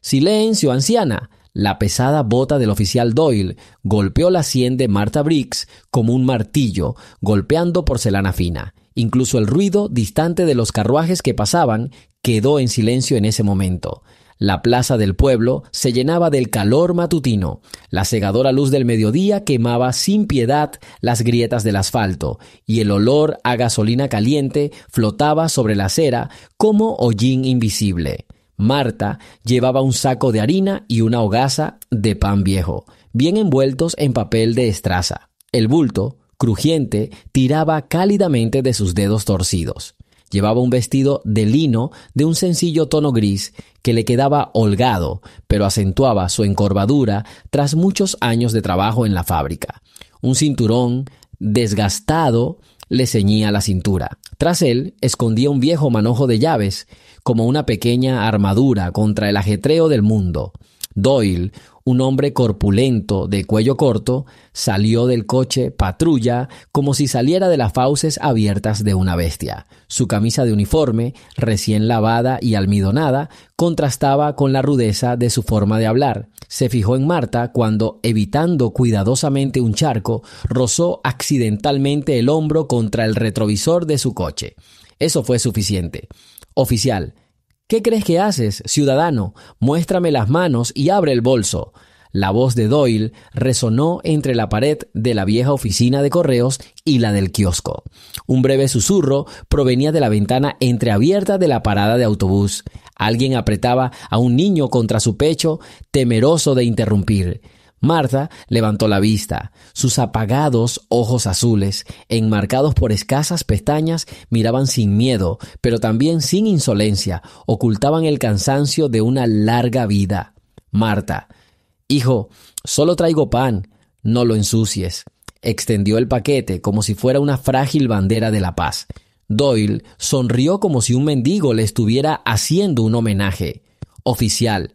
«Silencio, anciana». La pesada bota del oficial Doyle golpeó la sien de Martha Briggs como un martillo, golpeando porcelana fina. Incluso el ruido distante de los carruajes que pasaban quedó en silencio en ese momento. La plaza del pueblo se llenaba del calor matutino. La cegadora luz del mediodía quemaba sin piedad las grietas del asfalto, y el olor a gasolina caliente flotaba sobre la acera como hollín invisible. Marta llevaba un saco de harina y una hogaza de pan viejo, bien envueltos en papel de estraza. El bulto, crujiente, tiraba cálidamente de sus dedos torcidos. Llevaba un vestido de lino de un sencillo tono gris que le quedaba holgado, pero acentuaba su encorvadura tras muchos años de trabajo en la fábrica. Un cinturón desgastado le ceñía la cintura. Tras él escondía un viejo manojo de llaves, como una pequeña armadura contra el ajetreo del mundo. Doyle, un hombre corpulento de cuello corto, salió del coche patrulla como si saliera de las fauces abiertas de una bestia. Su camisa de uniforme, recién lavada y almidonada, contrastaba con la rudeza de su forma de hablar. Se fijó en Marta cuando, evitando cuidadosamente un charco, rozó accidentalmente el hombro contra el retrovisor de su coche. Eso fue suficiente. «Oficial, ¿qué crees que haces, ciudadano? Muéstrame las manos y abre el bolso». La voz de Doyle resonó entre la pared de la vieja oficina de correos y la del kiosco. Un breve susurro provenía de la ventana entreabierta de la parada de autobús. Alguien apretaba a un niño contra su pecho, temeroso de interrumpir. Martha levantó la vista. Sus apagados ojos azules, enmarcados por escasas pestañas, miraban sin miedo, pero también sin insolencia, ocultaban el cansancio de una larga vida. «Marta, hijo, solo traigo pan, no lo ensucies». Extendió el paquete como si fuera una frágil bandera de la paz. Doyle sonrió como si un mendigo le estuviera haciendo un homenaje. «Oficial,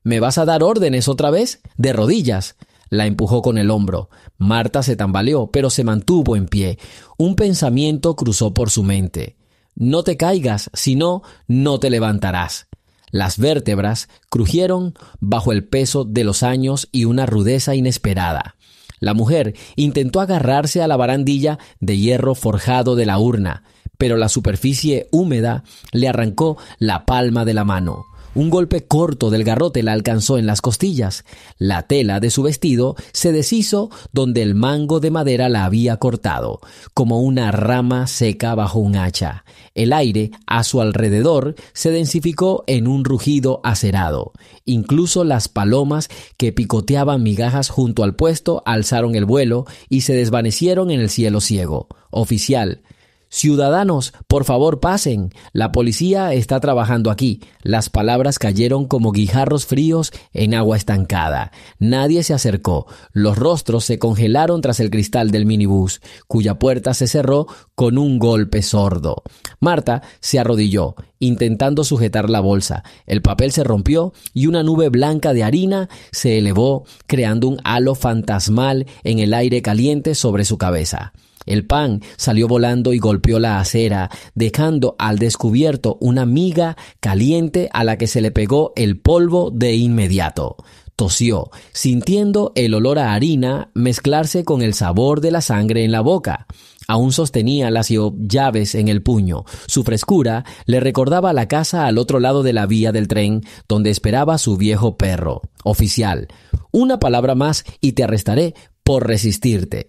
¿me vas a dar órdenes otra vez? De rodillas». La empujó con el hombro. Marta se tambaleó, pero se mantuvo en pie. Un pensamiento cruzó por su mente. «No te caigas, si no, no te levantarás». Las vértebras crujieron bajo el peso de los años y una rudeza inesperada. La mujer intentó agarrarse a la barandilla de hierro forjado de la urna, pero la superficie húmeda le arrancó la palma de la mano. Un golpe corto del garrote la alcanzó en las costillas. La tela de su vestido se deshizo donde el mango de madera la había cortado, como una rama seca bajo un hacha. El aire a su alrededor se densificó en un rugido acerado. Incluso las palomas que picoteaban migajas junto al puesto alzaron el vuelo y se desvanecieron en el cielo ciego. «Oficial, ciudadanos, por favor pasen. La policía está trabajando aquí». Las palabras cayeron como guijarros fríos en agua estancada. Nadie se acercó. Los rostros se congelaron tras el cristal del minibús, cuya puerta se cerró con un golpe sordo. Marta se arrodilló, intentando sujetar la bolsa. El papel se rompió y una nube blanca de harina se elevó, creando un halo fantasmal en el aire caliente sobre su cabeza. El pan salió volando y golpeó la acera, dejando al descubierto una miga caliente a la que se le pegó el polvo de inmediato. Tosió, sintiendo el olor a harina mezclarse con el sabor de la sangre en la boca. Aún sostenía las llaves en el puño. Su frescura le recordaba la casa al otro lado de la vía del tren, donde esperaba su viejo perro. «Oficial, una palabra más y te arrestaré por resistirte».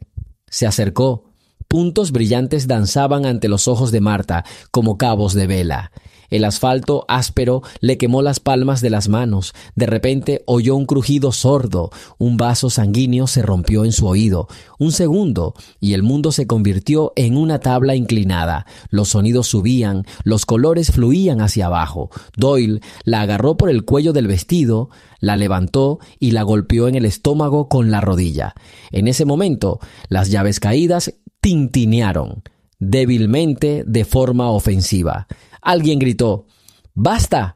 Se acercó. Puntos brillantes danzaban ante los ojos de Marta como cabos de vela. El asfalto áspero le quemó las palmas de las manos. De repente oyó un crujido sordo. Un vaso sanguíneo se rompió en su oído. Un segundo, y el mundo se convirtió en una tabla inclinada. Los sonidos subían, los colores fluían hacia abajo. Doyle la agarró por el cuello del vestido, la levantó y la golpeó en el estómago con la rodilla. En ese momento, las llaves caídas tintinearon, débilmente, de forma ofensiva. Alguien gritó: «¡Basta!»,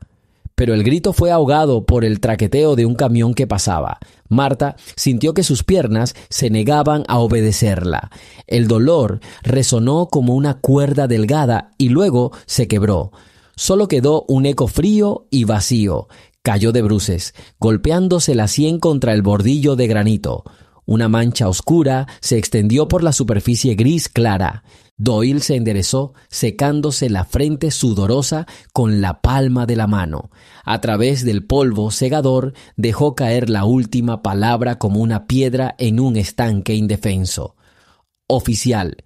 pero el grito fue ahogado por el traqueteo de un camión que pasaba. Marta sintió que sus piernas se negaban a obedecerla. El dolor resonó como una cuerda delgada y luego se quebró. Solo quedó un eco frío y vacío, Cayó de bruces, golpeándose la sien contra el bordillo de granito. Una mancha oscura se extendió por la superficie gris clara. Doyle se enderezó, secándose la frente sudorosa con la palma de la mano. A través del polvo cegador dejó caer la última palabra como una piedra en un estanque indefenso. Oficial,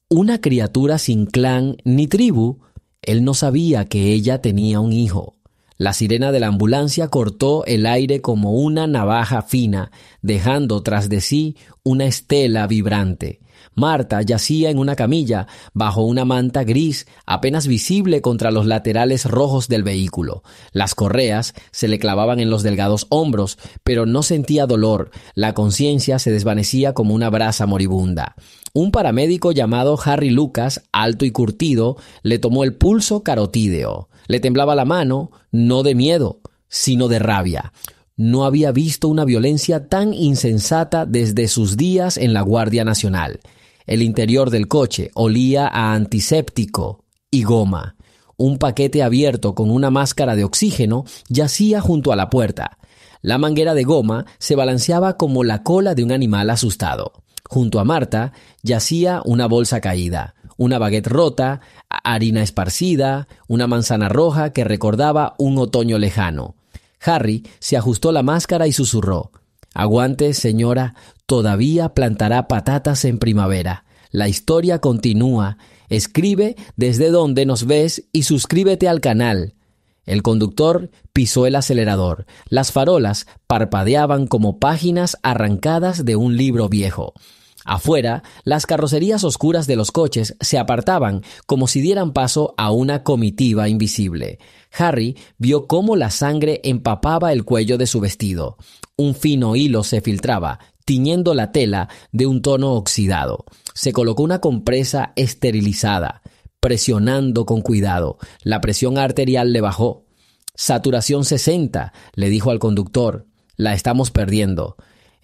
una criatura sin clan ni tribu. Él no sabía que ella tenía un hijo. La sirena de la ambulancia cortó el aire como una navaja fina, dejando tras de sí una estela vibrante. Marta yacía en una camilla, bajo una manta gris, apenas visible contra los laterales rojos del vehículo. Las correas se le clavaban en los delgados hombros, pero no sentía dolor. La conciencia se desvanecía como una brasa moribunda. Un paramédico llamado Harry Lucas, alto y curtido, le tomó el pulso carotídeo. Le temblaba la mano, no de miedo, sino de rabia. No había visto una violencia tan insensata desde sus días en la Guardia Nacional. El interior del coche olía a antiséptico y goma. Un paquete abierto con una máscara de oxígeno yacía junto a la puerta. La manguera de goma se balanceaba como la cola de un animal asustado. Junto a Marta yacía una bolsa caída, una baguette rota, harina esparcida, una manzana roja que recordaba un otoño lejano. Harry se ajustó la máscara y susurró: «Aguante, señora, todavía plantará patatas en primavera. La historia continúa. Escribe desde donde nos ves y suscríbete al canal». El conductor pisó el acelerador. Las farolas parpadeaban como páginas arrancadas de un libro viejo. Afuera, las carrocerías oscuras de los coches se apartaban como si dieran paso a una comitiva invisible. Harry vio cómo la sangre empapaba el cuello de su vestido. Un fino hilo se filtraba, tiñendo la tela de un tono oxidado. Se colocó una compresa esterilizada, presionando con cuidado. La presión arterial le bajó. «Saturación 60», le dijo al conductor. «La estamos perdiendo».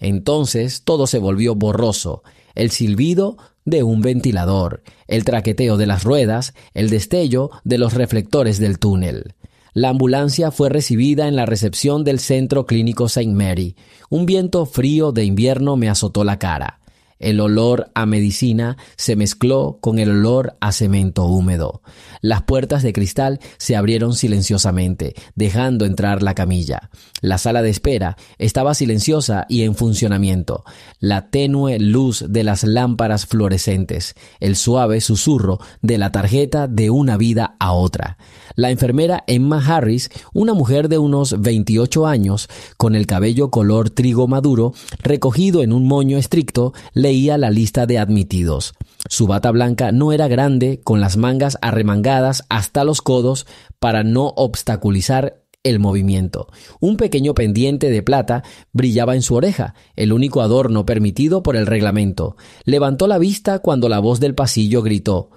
Entonces todo se volvió borroso. El silbido de un ventilador, el traqueteo de las ruedas, el destello de los reflectores del túnel. La ambulancia fue recibida en la recepción del Centro Clínico St. Mary. Un viento frío de invierno me azotó la cara. El olor a medicina se mezcló con el olor a cemento húmedo. Las puertas de cristal se abrieron silenciosamente, dejando entrar la camilla. La sala de espera estaba silenciosa y en funcionamiento. La tenue luz de las lámparas fluorescentes, el suave susurro de la tarjeta de una vida a otra. La enfermera Emma Harris, una mujer de unos 28 años, con el cabello color trigo maduro, recogido en un moño estricto, leía la lista de admitidos. Su bata blanca no era grande, con las mangas arremangadas hasta los codos para no obstaculizar el movimiento. Un pequeño pendiente de plata brillaba en su oreja, el único adorno permitido por el reglamento. Levantó la vista cuando la voz del pasillo gritó: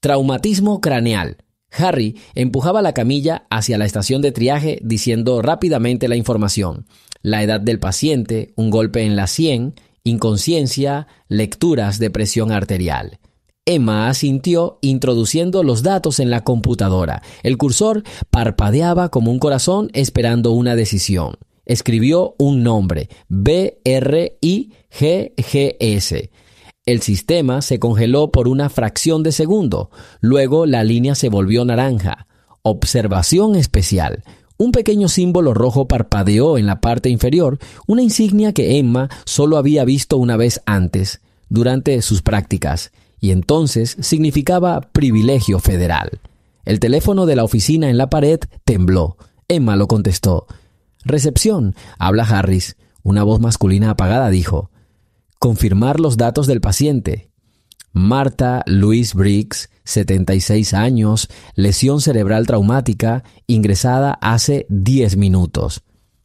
«Traumatismo craneal». Harry empujaba la camilla hacia la estación de triaje diciendo rápidamente la información. La edad del paciente, un golpe en la sien, inconsciencia, lecturas de presión arterial. Emma asintió introduciendo los datos en la computadora. El cursor parpadeaba como un corazón esperando una decisión. Escribió un nombre: BRIGGS. El sistema se congeló por una fracción de segundo. Luego la línea se volvió naranja. Observación especial. Un pequeño símbolo rojo parpadeó en la parte inferior, una insignia que Emma solo había visto una vez antes, durante sus prácticas, y entonces significaba privilegio federal. El teléfono de la oficina en la pared tembló. Emma lo contestó. «Recepción», habla Harris. Una voz masculina apagada dijo: «Confirmar los datos del paciente. Marta Louise Briggs, 76 años, lesión cerebral traumática, ingresada hace 10 minutos.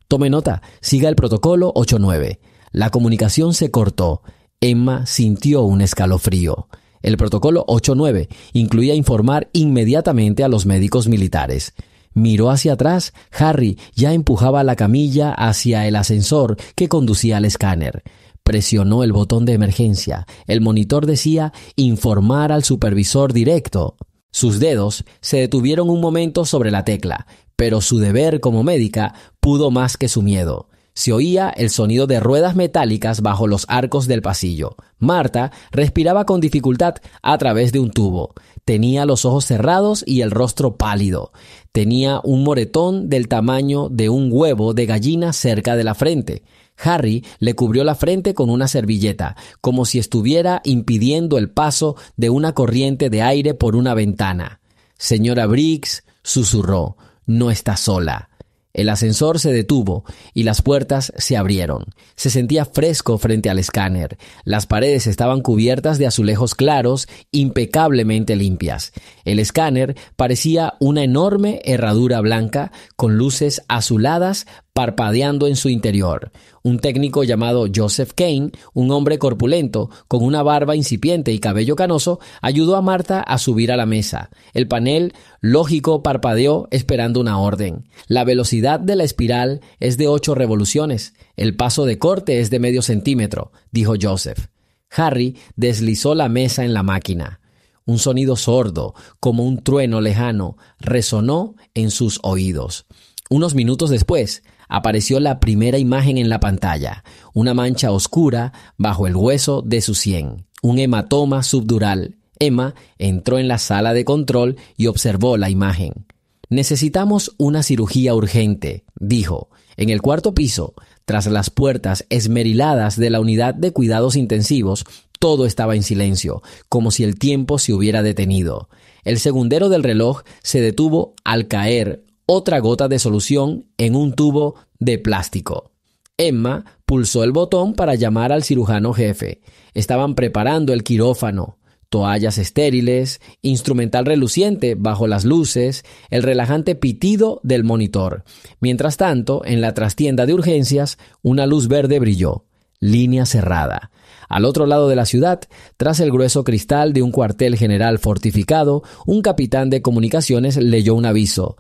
Tome nota, siga el protocolo 89. La comunicación se cortó. Emma sintió un escalofrío. El protocolo 89 incluía informar inmediatamente a los médicos militares. Miró hacia atrás. Harry ya empujaba la camilla hacia el ascensor que conducía al escáner. Presionó el botón de emergencia. El monitor decía informar al supervisor directo. Sus dedos se detuvieron un momento sobre la tecla, pero su deber como médica pudo más que su miedo. Se oía el sonido de ruedas metálicas bajo los arcos del pasillo. Marta respiraba con dificultad a través de un tubo. Tenía los ojos cerrados y el rostro pálido. Tenía un moretón del tamaño de un huevo de gallina cerca de la frente. Harry le cubrió la frente con una servilleta, como si estuviera impidiendo el paso de una corriente de aire por una ventana. «Señora Briggs», susurró, «no está sola». El ascensor se detuvo y las puertas se abrieron. Se sentía fresco frente al escáner. Las paredes estaban cubiertas de azulejos claros, impecablemente limpias. El escáner parecía una enorme herradura blanca con luces azuladas parpadeando en su interior. Un técnico llamado Joseph Kane, un hombre corpulento, con una barba incipiente y cabello canoso, ayudó a Marta a subir a la mesa. El panel lógico parpadeó esperando una orden. La velocidad de la espiral es de 8 revoluciones. El paso de corte es de medio centímetro, dijo Joseph. Harry deslizó la mesa en la máquina. Un sonido sordo, como un trueno lejano, resonó en sus oídos. Unos minutos después, apareció la primera imagen en la pantalla, una mancha oscura bajo el hueso de su sien, un hematoma subdural. Emma entró en la sala de control y observó la imagen. «Necesitamos una cirugía urgente», dijo. En el cuarto piso, tras las puertas esmeriladas de la unidad de cuidados intensivos, todo estaba en silencio, como si el tiempo se hubiera detenido. El segundero del reloj se detuvo al caer otra gota de solución en un tubo de plástico. Emma pulsó el botón para llamar al cirujano jefe. Estaban preparando el quirófano. Toallas estériles, instrumental reluciente bajo las luces, el relajante pitido del monitor. Mientras tanto, en la trastienda de urgencias, una luz verde brilló. Línea cerrada. Al otro lado de la ciudad, tras el grueso cristal de un cuartel general fortificado, un capitán de comunicaciones leyó un aviso.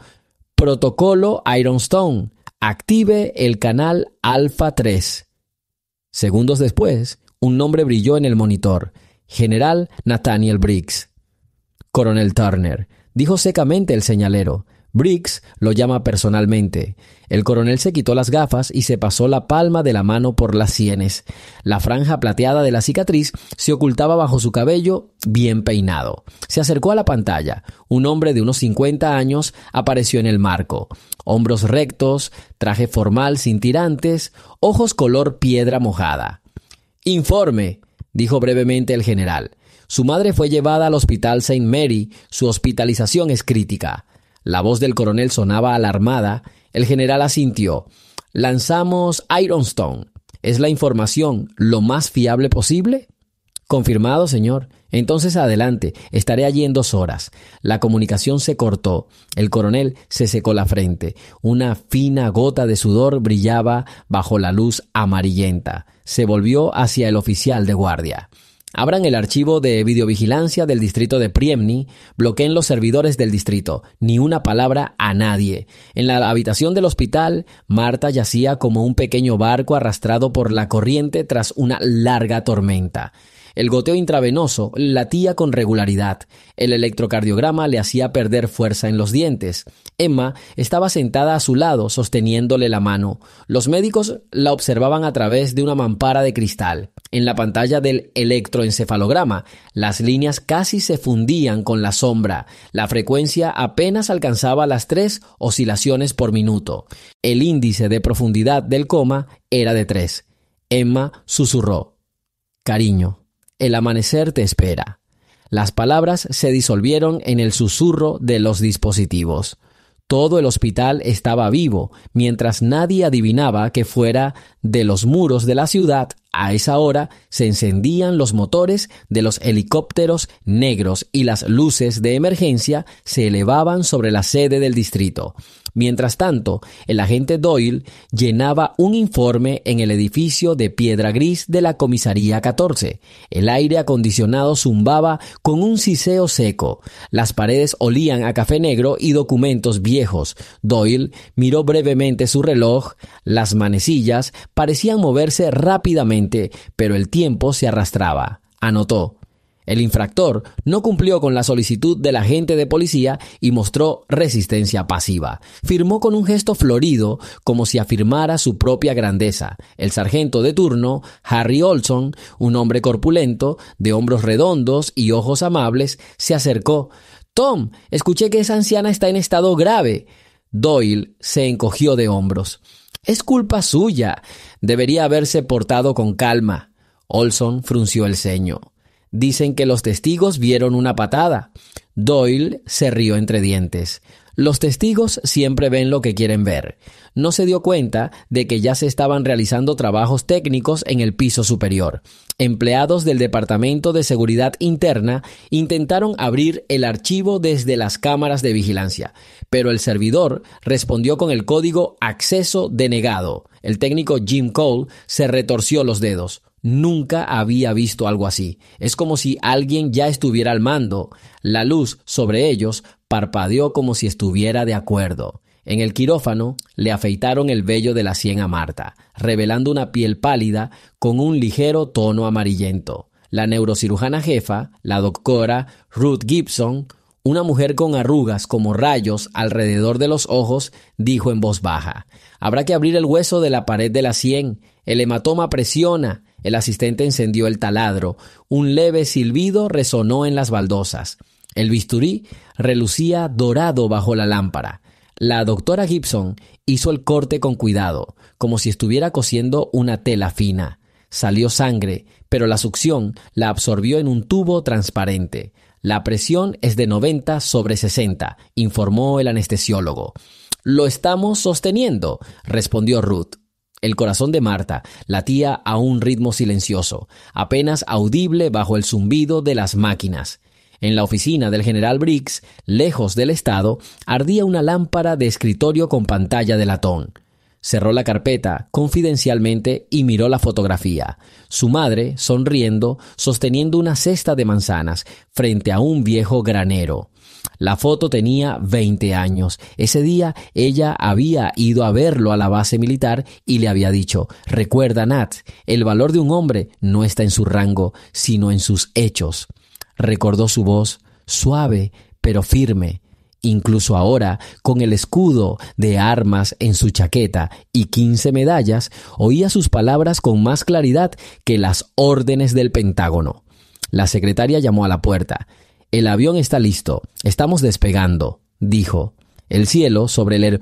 Protocolo Ironstone. Active el canal Alpha 3. Segundos después, un nombre brilló en el monitor. General Nathaniel Briggs. Coronel Turner, dijo secamente el señalero. Briggs lo llama personalmente. El coronel se quitó las gafas y se pasó la palma de la mano por las sienes. La franja plateada de la cicatriz se ocultaba bajo su cabello bien peinado. Se acercó a la pantalla. Un hombre de unos 50 años apareció en el marco. Hombros rectos, traje formal sin tirantes, ojos color piedra mojada. «Informe», dijo brevemente el general. Su madre fue llevada al hospital St. Mary. Su hospitalización es crítica. La voz del coronel sonaba alarmada. El general asintió. «Lanzamos Ironstone. ¿Es la información lo más fiable posible?» «Confirmado, señor. Entonces adelante. Estaré allí en 2 horas». La comunicación se cortó. El coronel se secó la frente. Una fina gota de sudor brillaba bajo la luz amarillenta. Se volvió hacia el oficial de guardia. «Abran el archivo de videovigilancia del distrito de Priemny, bloqueen los servidores del distrito, ni una palabra a nadie». En la habitación del hospital, Marta yacía como un pequeño barco arrastrado por la corriente tras una larga tormenta. El goteo intravenoso latía con regularidad. El electrocardiograma le hacía perder fuerza en los dientes. Emma estaba sentada a su lado, sosteniéndole la mano. Los médicos la observaban a través de una mampara de cristal. En la pantalla del electroencefalograma, las líneas casi se fundían con la sombra. La frecuencia apenas alcanzaba las 3 oscilaciones por minuto. El índice de profundidad del coma era de 3. Emma susurró. «Cariño, el amanecer te espera». Las palabras se disolvieron en el susurro de los dispositivos. Todo el hospital estaba vivo, mientras nadie adivinaba que fuera de los muros de la ciudad, a esa hora, se encendían los motores de los helicópteros negros y las luces de emergencia se elevaban sobre la sede del distrito. Mientras tanto, el agente Doyle llenaba un informe en el edificio de piedra gris de la comisaría 14. El aire acondicionado zumbaba con un siseo seco. Las paredes olían a café negro y documentos viejos. Doyle miró brevemente su reloj. Las manecillas parecían moverse rápidamente, pero el tiempo se arrastraba. Anotó: El infractor no cumplió con la solicitud del agente de policía y mostró resistencia pasiva. Firmó con un gesto florido, como si afirmara su propia grandeza. El sargento de turno, Harry Olson, un hombre corpulento, de hombros redondos y ojos amables, se acercó. «Tom, escuché que esa anciana está en estado grave». Doyle se encogió de hombros. «Es culpa suya. Debería haberse portado con calma». Olson frunció el ceño. «Dicen que los testigos vieron una patada». Doyle se rió entre dientes. Los testigos siempre ven lo que quieren ver. No se dio cuenta de que ya se estaban realizando trabajos técnicos en el piso superior. Empleados del Departamento de Seguridad Interna intentaron abrir el archivo desde las cámaras de vigilancia, pero el servidor respondió con el código acceso denegado. El técnico Jim Cole se retorció los dedos. Nunca había visto algo así. Es como si alguien ya estuviera al mando. La luz sobre ellos parpadeó como si estuviera de acuerdo. En el quirófano le afeitaron el vello de la sien a Marta, revelando una piel pálida con un ligero tono amarillento. La neurocirujana jefa, la doctora Ruth Gibson, una mujer con arrugas como rayos alrededor de los ojos, dijo en voz baja: «Habrá que abrir el hueso de la pared de la sien. El hematoma presiona». El asistente encendió el taladro. Un leve silbido resonó en las baldosas. El bisturí relucía dorado bajo la lámpara. La doctora Gibson hizo el corte con cuidado, como si estuviera cosiendo una tela fina. Salió sangre, pero la succión la absorbió en un tubo transparente. «La presión es de 90/60», informó el anestesiólogo. «Lo estamos sosteniendo», respondió Ruth. El corazón de Marta latía a un ritmo silencioso, apenas audible bajo el zumbido de las máquinas. En la oficina del general Briggs, lejos del estado, ardía una lámpara de escritorio con pantalla de latón. Cerró la carpeta confidencialmente y miró la fotografía. Su madre, sonriendo, sosteniendo una cesta de manzanas frente a un viejo granero. La foto tenía 20 años. Ese día ella había ido a verlo a la base militar y le había dicho: «Recuerda, Nat, el valor de un hombre no está en su rango, sino en sus hechos». Recordó su voz, suave pero firme. Incluso ahora, con el escudo de armas en su chaqueta y 15 medallas, oía sus palabras con más claridad que las órdenes del Pentágono. La secretaria llamó a la puerta. «El avión está listo. Estamos despegando», dijo. El cielo sobre el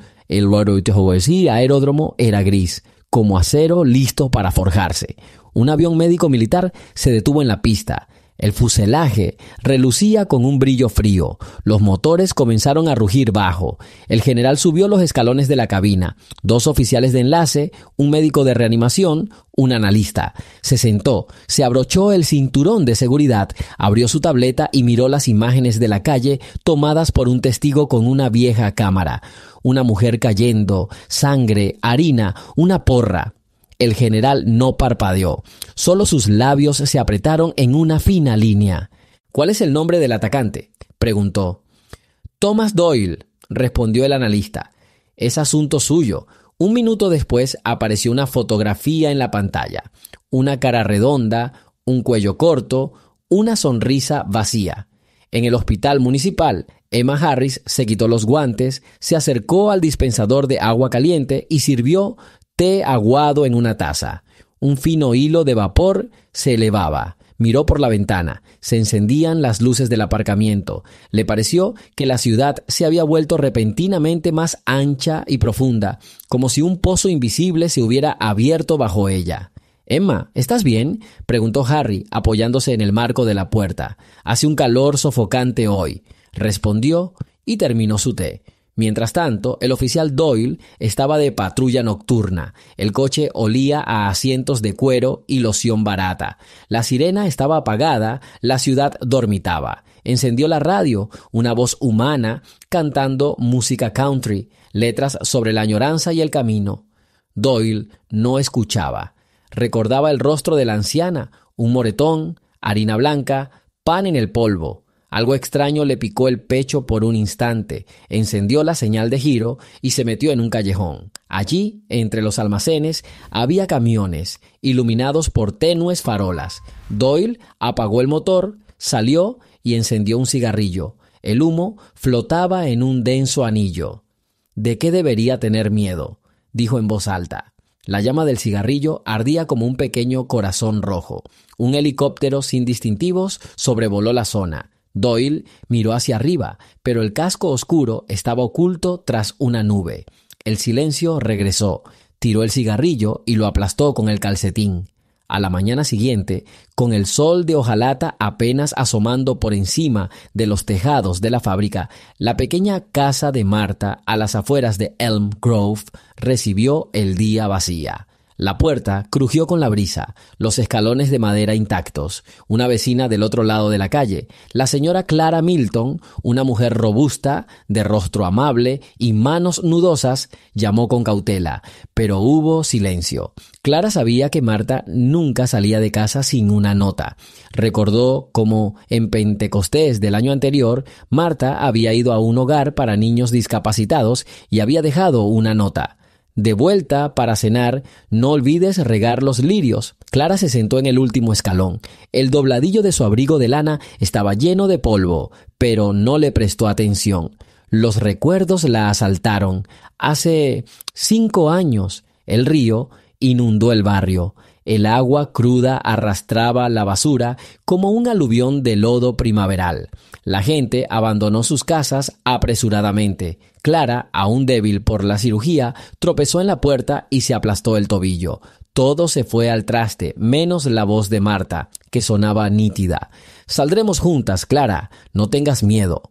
aeródromo era gris, como acero listo para forjarse. Un avión médico militar se detuvo en la pista. El fuselaje relucía con un brillo frío. Los motores comenzaron a rugir bajo. El general subió los escalones de la cabina. 2 oficiales de enlace, un médico de reanimación, un analista. Se sentó, se abrochó el cinturón de seguridad, abrió su tableta y miró las imágenes de la calle tomadas por un testigo con una vieja cámara. Una mujer cayendo, sangre, harina, una porra. El general no parpadeó. Solo sus labios se apretaron en una fina línea. «¿Cuál es el nombre del atacante?», preguntó. «Thomas Doyle», respondió el analista. «Es asunto suyo». Un minuto después apareció una fotografía en la pantalla. Una cara redonda, un cuello corto, una sonrisa vacía. En el hospital municipal, Emma Harris se quitó los guantes, se acercó al dispensador de agua caliente y sirvió té aguado en una taza. Un fino hilo de vapor se elevaba. Miró por la ventana. Se encendían las luces del aparcamiento. Le pareció que la ciudad se había vuelto repentinamente más ancha y profunda, como si un pozo invisible se hubiera abierto bajo ella. «Emma, ¿estás bien?», preguntó Harry, apoyándose en el marco de la puerta. «Hace un calor sofocante hoy», respondió y terminó su té. Mientras tanto, el oficial Doyle estaba de patrulla nocturna. El coche olía a asientos de cuero y loción barata. La sirena estaba apagada, la ciudad dormitaba. Encendió la radio, una voz humana cantando música country, letras sobre la añoranza y el camino. Doyle no escuchaba. Recordaba el rostro de la anciana, un moretón, harina blanca, pan en el polvo. Algo extraño le picó el pecho por un instante, encendió la señal de giro y se metió en un callejón. Allí, entre los almacenes, había camiones, iluminados por tenues farolas. Doyle apagó el motor, Salió y encendió un cigarrillo. El humo flotaba en un denso anillo. ¿De qué debería tener miedo?, dijo en voz alta. La llama del cigarrillo ardía como un pequeño corazón rojo. Un helicóptero sin distintivos sobrevoló la zona. Doyle miró hacia arriba, pero el casco oscuro estaba oculto tras una nube. El silencio regresó. Tiró el cigarrillo y lo aplastó con el calcetín. A la mañana siguiente, con el sol de hojalata apenas asomando por encima de los tejados de la fábrica, la pequeña casa de Martha a las afueras de Elm Grove recibió el día vacía. La puerta crujió con la brisa, los escalones de madera intactos. Una vecina del otro lado de la calle, la señora Clara Milton, una mujer robusta, de rostro amable y manos nudosas, llamó con cautela, pero hubo silencio. Clara sabía que Martha nunca salía de casa sin una nota. Recordó cómo en Pentecostés del año anterior, Martha había ido a un hogar para niños discapacitados y había dejado una nota. De vuelta para cenar, no olvides regar los lirios. Clara se sentó en el último escalón. El dobladillo de su abrigo de lana estaba lleno de polvo, pero no le prestó atención. Los recuerdos la asaltaron. Hace 5 años, el río inundó el barrio. El agua cruda arrastraba la basura como un aluvión de lodo primaveral. La gente abandonó sus casas apresuradamente. Clara, aún débil por la cirugía, tropezó en la puerta y se aplastó el tobillo. Todo se fue al traste, menos la voz de Martha, que sonaba nítida. «Saldremos juntas, Clara, no tengas miedo».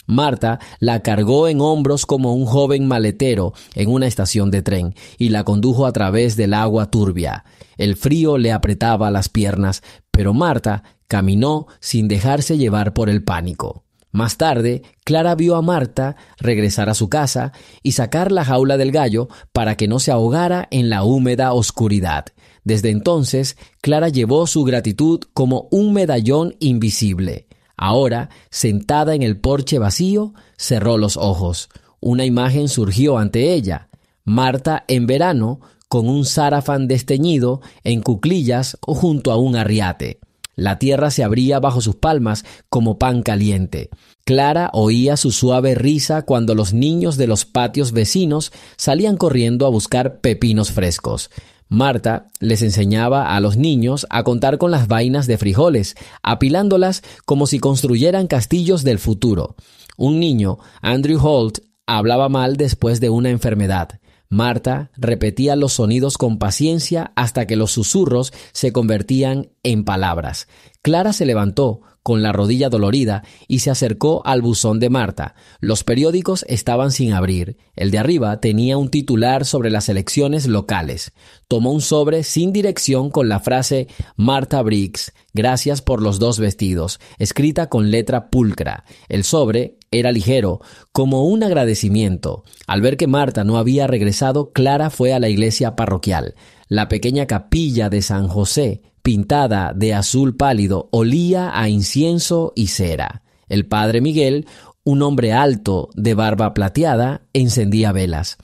Martha la cargó en hombros como un joven maletero en una estación de tren y la condujo a través del agua turbia. El frío le apretaba las piernas, pero Martha caminó sin dejarse llevar por el pánico. Más tarde, Clara vio a Martha regresar a su casa y sacar la jaula del gallo para que no se ahogara en la húmeda oscuridad. Desde entonces, Clara llevó su gratitud como un medallón invisible. Ahora, sentada en el porche vacío, cerró los ojos. Una imagen surgió ante ella. Martha en verano, con un sarafán desteñido, en cuclillas o junto a un arriate. La tierra se abría bajo sus palmas como pan caliente. Clara oía su suave risa cuando los niños de los patios vecinos salían corriendo a buscar pepinos frescos. Martha les enseñaba a los niños a contar con las vainas de frijoles, apilándolas como si construyeran castillos del futuro. Un niño, Andrew Holt, hablaba mal después de una enfermedad. Martha repetía los sonidos con paciencia hasta que los susurros se convertían en palabras. Clara se levantó con la rodilla dolorida y se acercó al buzón de Martha. Los periódicos estaban sin abrir. El de arriba tenía un titular sobre las elecciones locales. Tomó un sobre sin dirección con la frase «Martha Briggs, gracias por los 2 vestidos», escrita con letra pulcra. El sobre era ligero, como un agradecimiento. Al ver que Martha no había regresado, Clara fue a la iglesia parroquial. La pequeña capilla de San José, pintada de azul pálido, olía a incienso y cera. El padre Miguel, un hombre alto de barba plateada, encendía velas.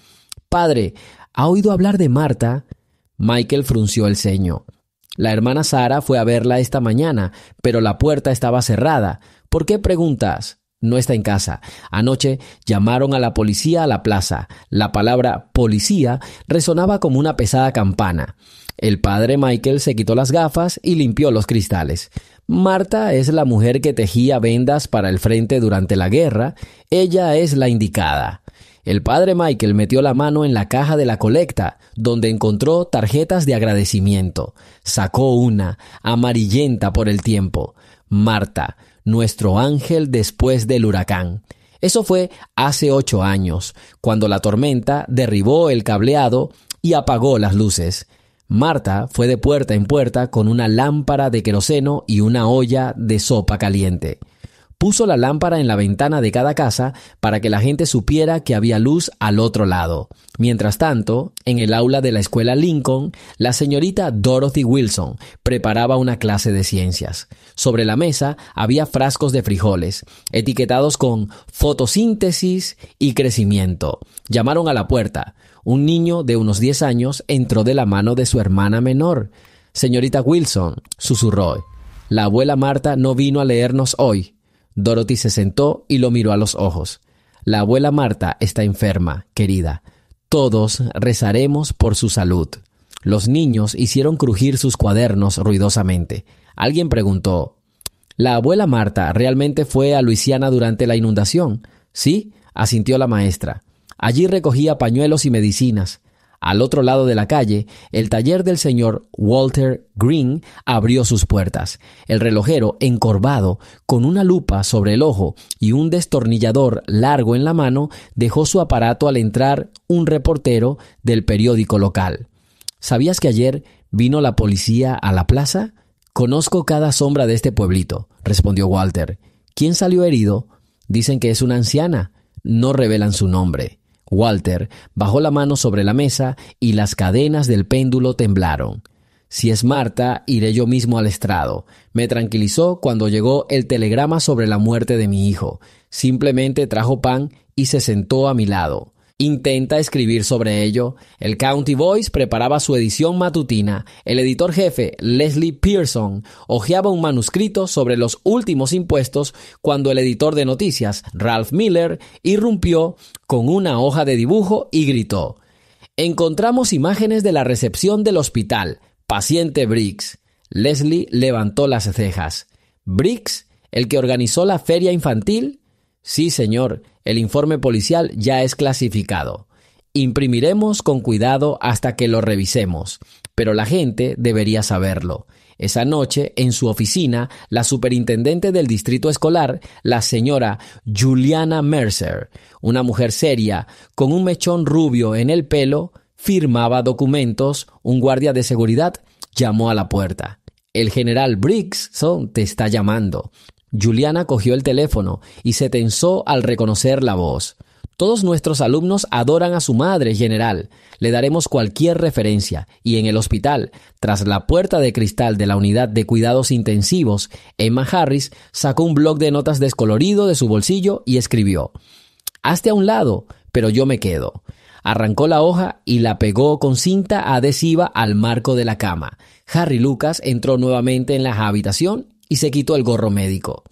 «Padre, ¿ha oído hablar de Martha?» Michael frunció el ceño. «La hermana Sara fue a verla esta mañana, pero la puerta estaba cerrada. ¿Por qué preguntas?» «No está en casa. Anoche llamaron a la policía a la plaza. La palabra policía resonaba como una pesada campana». El padre Michael se quitó las gafas y limpió los cristales. «Martha es la mujer que tejía vendas para el frente durante la guerra. Ella es la indicada». El padre Michael metió la mano en la caja de la colecta, donde encontró tarjetas de agradecimiento. Sacó una, amarillenta por el tiempo. «Martha, nuestro ángel después del huracán». Eso fue hace 8 años, cuando la tormenta derribó el cableado y apagó las luces. Martha fue de puerta en puerta con una lámpara de queroseno y una olla de sopa caliente. Puso la lámpara en la ventana de cada casa para que la gente supiera que había luz al otro lado. Mientras tanto, en el aula de la escuela Lincoln, la señorita Dorothy Wilson preparaba una clase de ciencias. Sobre la mesa había frascos de frijoles, etiquetados con fotosíntesis y crecimiento. Llamaron a la puerta. Un niño de unos 10 años entró de la mano de su hermana menor. «Señorita Wilson», susurró. La abuela Marta no vino a leernos hoy. Dorothy se sentó y lo miró a los ojos. La abuela Marta está enferma, querida. Todos rezaremos por su salud. Los niños hicieron crujir sus cuadernos ruidosamente. Alguien preguntó: ¿La abuela Marta realmente fue a Luisiana durante la inundación? Sí, asintió la maestra. Allí recogía pañuelos y medicinas. Al otro lado de la calle, el taller del señor Walter Green abrió sus puertas. El relojero, encorvado, con una lupa sobre el ojo y un destornillador largo en la mano, dejó su aparato al entrar un reportero del periódico local. ¿Sabías que ayer vino la policía a la plaza? Conozco cada sombra de este pueblito, respondió Walter. ¿Quién salió herido? Dicen que es una anciana. No revelan su nombre. Walter bajó la mano sobre la mesa y las cadenas del péndulo temblaron. Si es Marta, iré yo mismo al estrado. Me tranquilizó cuando llegó el telegrama sobre la muerte de mi hijo. Simplemente trajo pan y se sentó a mi lado. Intenta escribir sobre ello. El County Voice preparaba su edición matutina. El editor jefe, Leslie Pearson, hojeaba un manuscrito sobre los últimos impuestos cuando el editor de noticias, Ralph Miller, irrumpió con una hoja de dibujo y gritó: «Encontramos imágenes de la recepción del hospital. Paciente Briggs». Leslie levantó las cejas. «¿Briggs, el que organizó la feria infantil?» «Sí, señor. El informe policial ya es clasificado. Imprimiremos con cuidado hasta que lo revisemos, pero la gente debería saberlo. Esa noche, en su oficina, la superintendente del distrito escolar, la señora Juliana Mercer, una mujer seria, con un mechón rubio en el pelo, firmaba documentos. Un guardia de seguridad llamó a la puerta. «El general Briggs te está llamando». Juliana cogió el teléfono y se tensó al reconocer la voz. «Todos nuestros alumnos adoran a su madre, general. Le daremos cualquier referencia». Y en el hospital, tras la puerta de cristal de la unidad de cuidados intensivos, Emma Harris sacó un bloc de notas descolorido de su bolsillo y escribió: «Hazte a un lado, pero yo me quedo». Arrancó la hoja y la pegó con cinta adhesiva al marco de la cama. Harry Lucas entró nuevamente en la habitación y se quitó el gorro médico.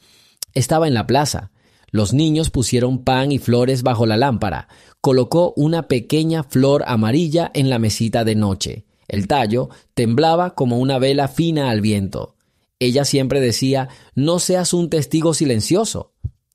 Estaba en la plaza. Los niños pusieron pan y flores bajo la lámpara. Colocó una pequeña flor amarilla en la mesita de noche. El tallo temblaba como una vela fina al viento. Ella siempre decía: «No seas un testigo silencioso».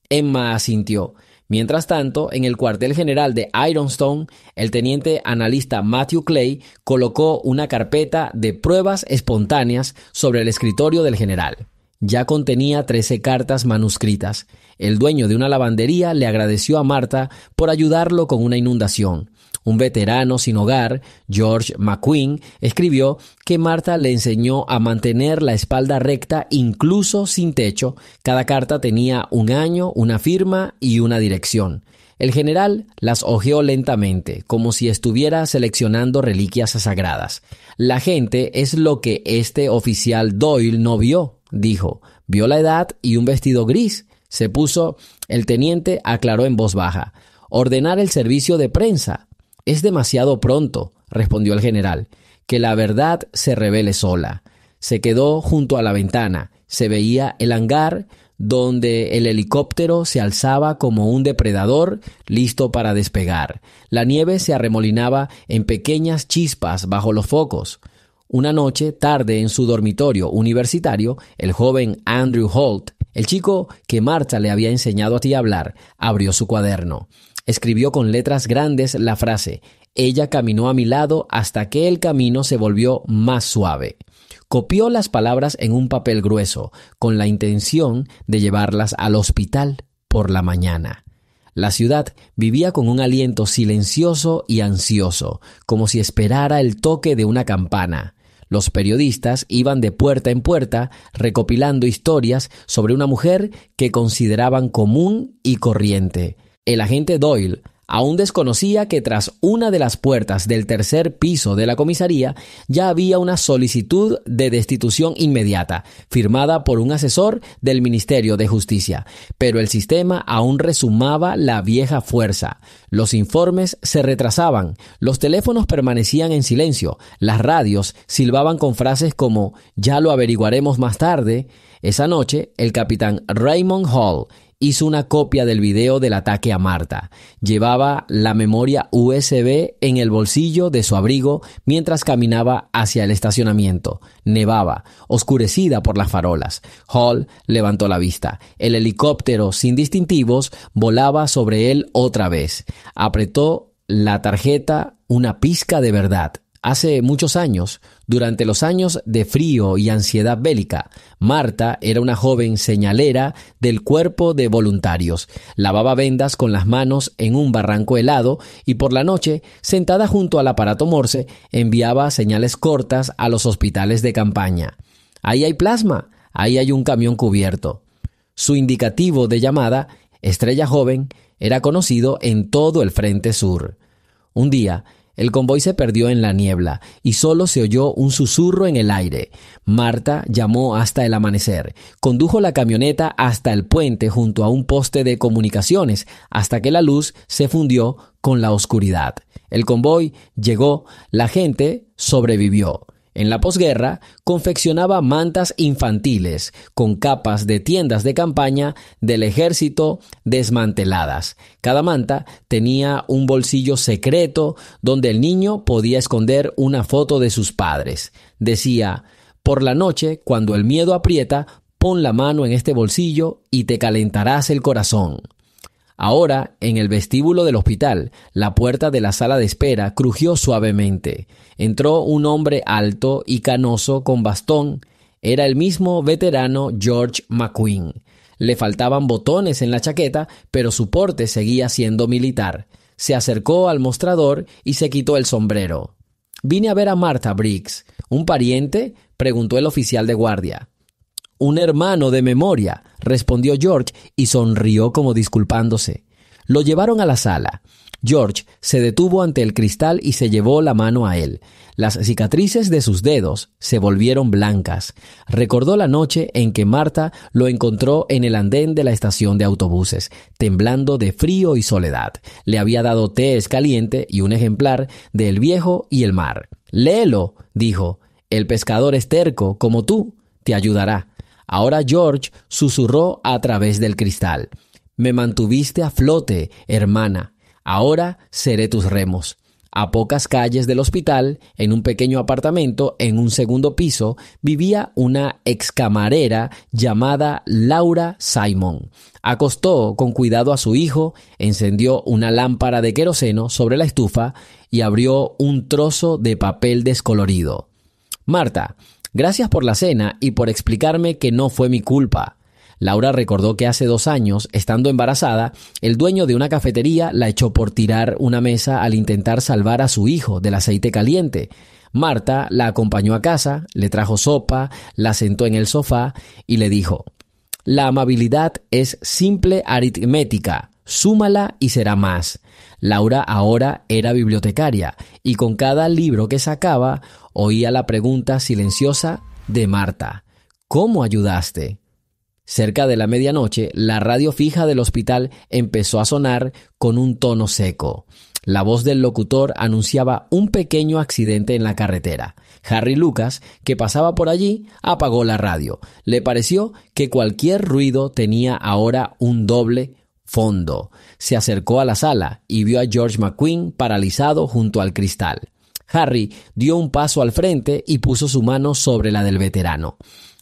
Emma asintió. Mientras tanto, en el cuartel general de Ironstone, el teniente analista Matthew Clay colocó una carpeta de pruebas espontáneas sobre el escritorio del general. Ya contenía 13 cartas manuscritas. El dueño de una lavandería le agradeció a Marta por ayudarlo con una inundación. Un veterano sin hogar, George McQueen, escribió que Marta le enseñó a mantener la espalda recta incluso sin techo. Cada carta tenía un año, una firma y una dirección. El general las hojeó lentamente, como si estuviera seleccionando reliquias sagradas. «La gente es lo que este oficial Doyle no vio», dijo. «Vio la edad y un vestido gris». Se puso. El teniente aclaró en voz baja: «Ordenar el servicio de prensa». «Es demasiado pronto», respondió el general. «Que la verdad se revele sola». Se quedó junto a la ventana. Se veía el hangar donde el helicóptero se alzaba como un depredador listo para despegar. La nieve se arremolinaba en pequeñas chispas bajo los focos. Una noche, tarde en su dormitorio universitario, el joven Andrew Holt, el chico que Marta le había enseñado a hablar, abrió su cuaderno. Escribió con letras grandes la frase: «Ella caminó a mi lado hasta que el camino se volvió más suave». Copió las palabras en un papel grueso, con la intención de llevarlas al hospital por la mañana. La ciudad vivía con un aliento silencioso y ansioso, como si esperara el toque de una campana. Los periodistas iban de puerta en puerta recopilando historias sobre una mujer que consideraban común y corriente. El agente Doyle Aún desconocía que tras una de las puertas del tercer piso de la comisaría ya había una solicitud de destitución inmediata, firmada por un asesor del Ministerio de Justicia. Pero el sistema aún resumaba la vieja fuerza. Los informes se retrasaban, los teléfonos permanecían en silencio, las radios silbaban con frases como «ya lo averiguaremos más tarde». Esa noche, el capitán Raymond Hall hizo una copia del video del ataque a Marta. Llevaba la memoria USB en el bolsillo de su abrigo mientras caminaba hacia el estacionamiento. Nevaba, oscurecida por las farolas. Hall levantó la vista. El helicóptero sin distintivos volaba sobre él otra vez. Apretó la tarjeta, una pizca de verdad. Hace muchos años, durante los años de frío y ansiedad bélica, Marta era una joven señalera del cuerpo de voluntarios. Lavaba vendas con las manos en un barranco helado y por la noche, sentada junto al aparato Morse, enviaba señales cortas a los hospitales de campaña. «Ahí hay plasma, ahí hay un camión cubierto». Su indicativo de llamada, Estrella Joven, era conocido en todo el frente sur. Un día, el convoy se perdió en la niebla y solo se oyó un susurro en el aire. Marta llamó hasta el amanecer. Condujo la camioneta hasta el puente junto a un poste de comunicaciones hasta que la luz se fundió con la oscuridad. El convoy llegó, la gente sobrevivió. En la posguerra, confeccionaba mantas infantiles con capas de tiendas de campaña del ejército desmanteladas. Cada manta tenía un bolsillo secreto donde el niño podía esconder una foto de sus padres. Decía, «Por la noche, cuando el miedo aprieta, pon la mano en este bolsillo y te calentarás el corazón». Ahora, en el vestíbulo del hospital, la puerta de la sala de espera crujió suavemente. Entró un hombre alto y canoso con bastón. Era el mismo veterano George McQueen. Le faltaban botones en la chaqueta, pero su porte seguía siendo militar. Se acercó al mostrador y se quitó el sombrero. «Vine a ver a Martha Briggs». «¿Un pariente?», preguntó el oficial de guardia. «Un hermano de memoria», respondió George y sonrió como disculpándose. Lo llevaron a la sala. George se detuvo ante el cristal y se llevó la mano a él. Las cicatrices de sus dedos se volvieron blancas. Recordó la noche en que Marta lo encontró en el andén de la estación de autobuses, temblando de frío y soledad. Le había dado té caliente y un ejemplar de El viejo y el mar. «Léelo», dijo. «El pescador es terco, como tú. Te ayudará». Ahora George susurró a través del cristal. «Me mantuviste a flote, hermana. Ahora seré tus remos». A pocas calles del hospital, en un pequeño apartamento en un segundo piso, vivía una excamarera llamada Laura Simon. Acostó con cuidado a su hijo, encendió una lámpara de queroseno sobre la estufa y abrió un trozo de papel descolorido. «Marta, gracias por la cena y por explicarme que no fue mi culpa». Laura recordó que hace 2 años, estando embarazada, el dueño de una cafetería la echó por tirar una mesa al intentar salvar a su hijo del aceite caliente. Marta la acompañó a casa, le trajo sopa, la sentó en el sofá y le dijo: «La amabilidad es simple aritmética. Súmala y será más». Laura ahora era bibliotecaria y con cada libro que sacaba oía la pregunta silenciosa de Marta: «¿Cómo ayudaste?». Cerca de la medianoche, la radio fija del hospital empezó a sonar con un tono seco. La voz del locutor anunciaba un pequeño accidente en la carretera. Harry Lucas, que pasaba por allí, apagó la radio. Le pareció que cualquier ruido tenía ahora un doble fondo. Se acercó a la sala y vio a George McQueen paralizado junto al cristal. Harry dio un paso al frente y puso su mano sobre la del veterano.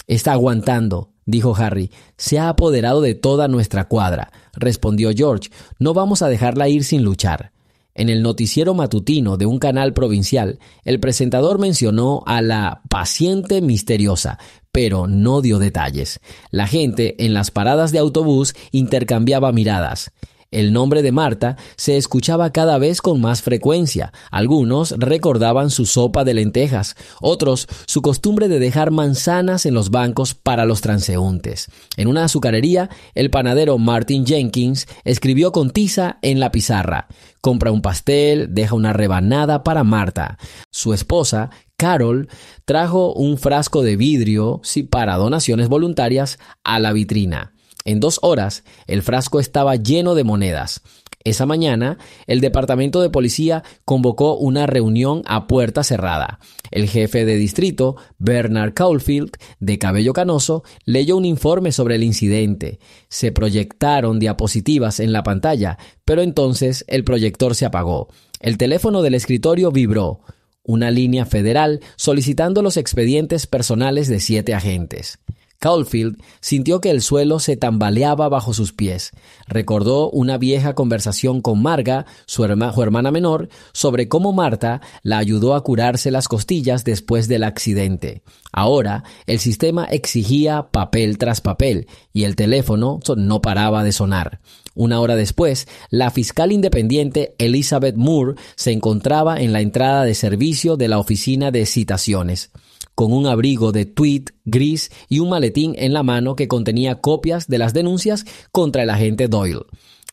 «Está aguantando», dijo Harry. «Se ha apoderado de toda nuestra cuadra», respondió George. «No vamos a dejarla ir sin luchar». En el noticiero matutino de un canal provincial, el presentador mencionó a la paciente misteriosa, pero no dio detalles. La gente en las paradas de autobús intercambiaba miradas. El nombre de Marta se escuchaba cada vez con más frecuencia. Algunos recordaban su sopa de lentejas, otros su costumbre de dejar manzanas en los bancos para los transeúntes. En una azucarería, el panadero Martin Jenkins escribió con tiza en la pizarra: compra un pastel, deja una rebanada para Marta. Su esposa, Carol, trajo un frasco de vidrio para donaciones voluntarias a la vitrina. En 2 horas, el frasco estaba lleno de monedas. Esa mañana, el departamento de policía convocó una reunión a puerta cerrada. El jefe de distrito, Bernard Caulfield, de cabello canoso, leyó un informe sobre el incidente. Se proyectaron diapositivas en la pantalla, pero entonces el proyector se apagó. El teléfono del escritorio vibró. Una línea federal solicitando los expedientes personales de 7 agentes. Caulfield sintió que el suelo se tambaleaba bajo sus pies. Recordó una vieja conversación con Marga, su hermana menor, sobre cómo Marta la ayudó a curarse las costillas después del accidente. Ahora, el sistema exigía papel tras papel y el teléfono no paraba de sonar. 1 hora después, la fiscal independiente Elizabeth Moore se encontraba en la entrada de servicio de la oficina de citaciones, con un abrigo de tweed gris y un maletín en la mano que contenía copias de las denuncias contra el agente Doyle.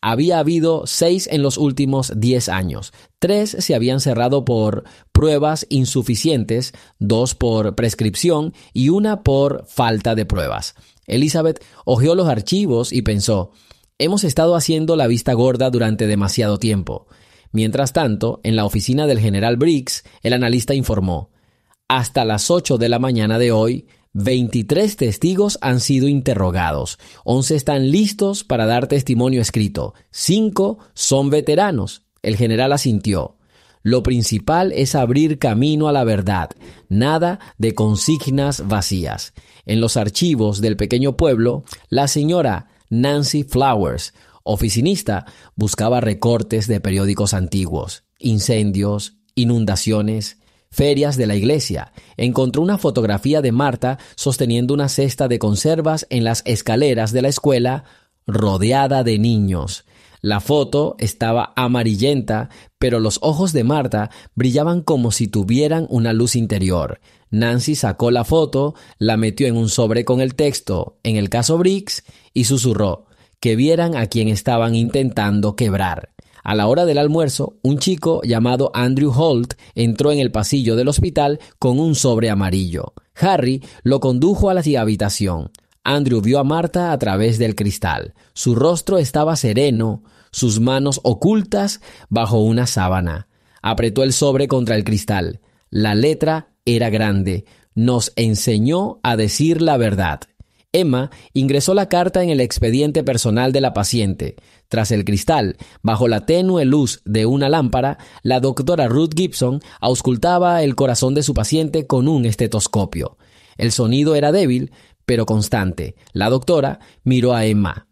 Había habido 6 en los últimos 10 años. 3 se habían cerrado por pruebas insuficientes, 2 por prescripción y 1 por falta de pruebas. Elizabeth hojeó los archivos y pensó: hemos estado haciendo la vista gorda durante demasiado tiempo. Mientras tanto, en la oficina del general Briggs, el analista informó: hasta las 8 de la mañana de hoy, 23 testigos han sido interrogados. 11 están listos para dar testimonio escrito. 5 son veteranos. El general asintió. Lo principal es abrir camino a la verdad. Nada de consignas vacías. En los archivos del pequeño pueblo, la señora Nancy Flowers, oficinista, buscaba recortes de periódicos antiguos, incendios, inundaciones, ferias de la iglesia. Encontró una fotografía de Marta sosteniendo una cesta de conservas en las escaleras de la escuela, rodeada de niños. La foto estaba amarillenta, pero los ojos de Marta brillaban como si tuvieran una luz interior. Nancy sacó la foto, la metió en un sobre con el texto "En el caso Briggs" y susurró: que vieran a quien estaban intentando quebrar. A la hora del almuerzo, un chico llamado Andrew Holt entró en el pasillo del hospital con un sobre amarillo. Harry lo condujo a la habitación. Andrew vio a Marta a través del cristal. Su rostro estaba sereno, sus manos ocultas bajo una sábana. Apretó el sobre contra el cristal. La letra era grande. Nos enseñó a decir la verdad. Emma ingresó la carta en el expediente personal de la paciente. Tras el cristal, bajo la tenue luz de una lámpara, la doctora Ruth Gibson auscultaba el corazón de su paciente con un estetoscopio. El sonido era débil, pero constante. La doctora miró a Emma.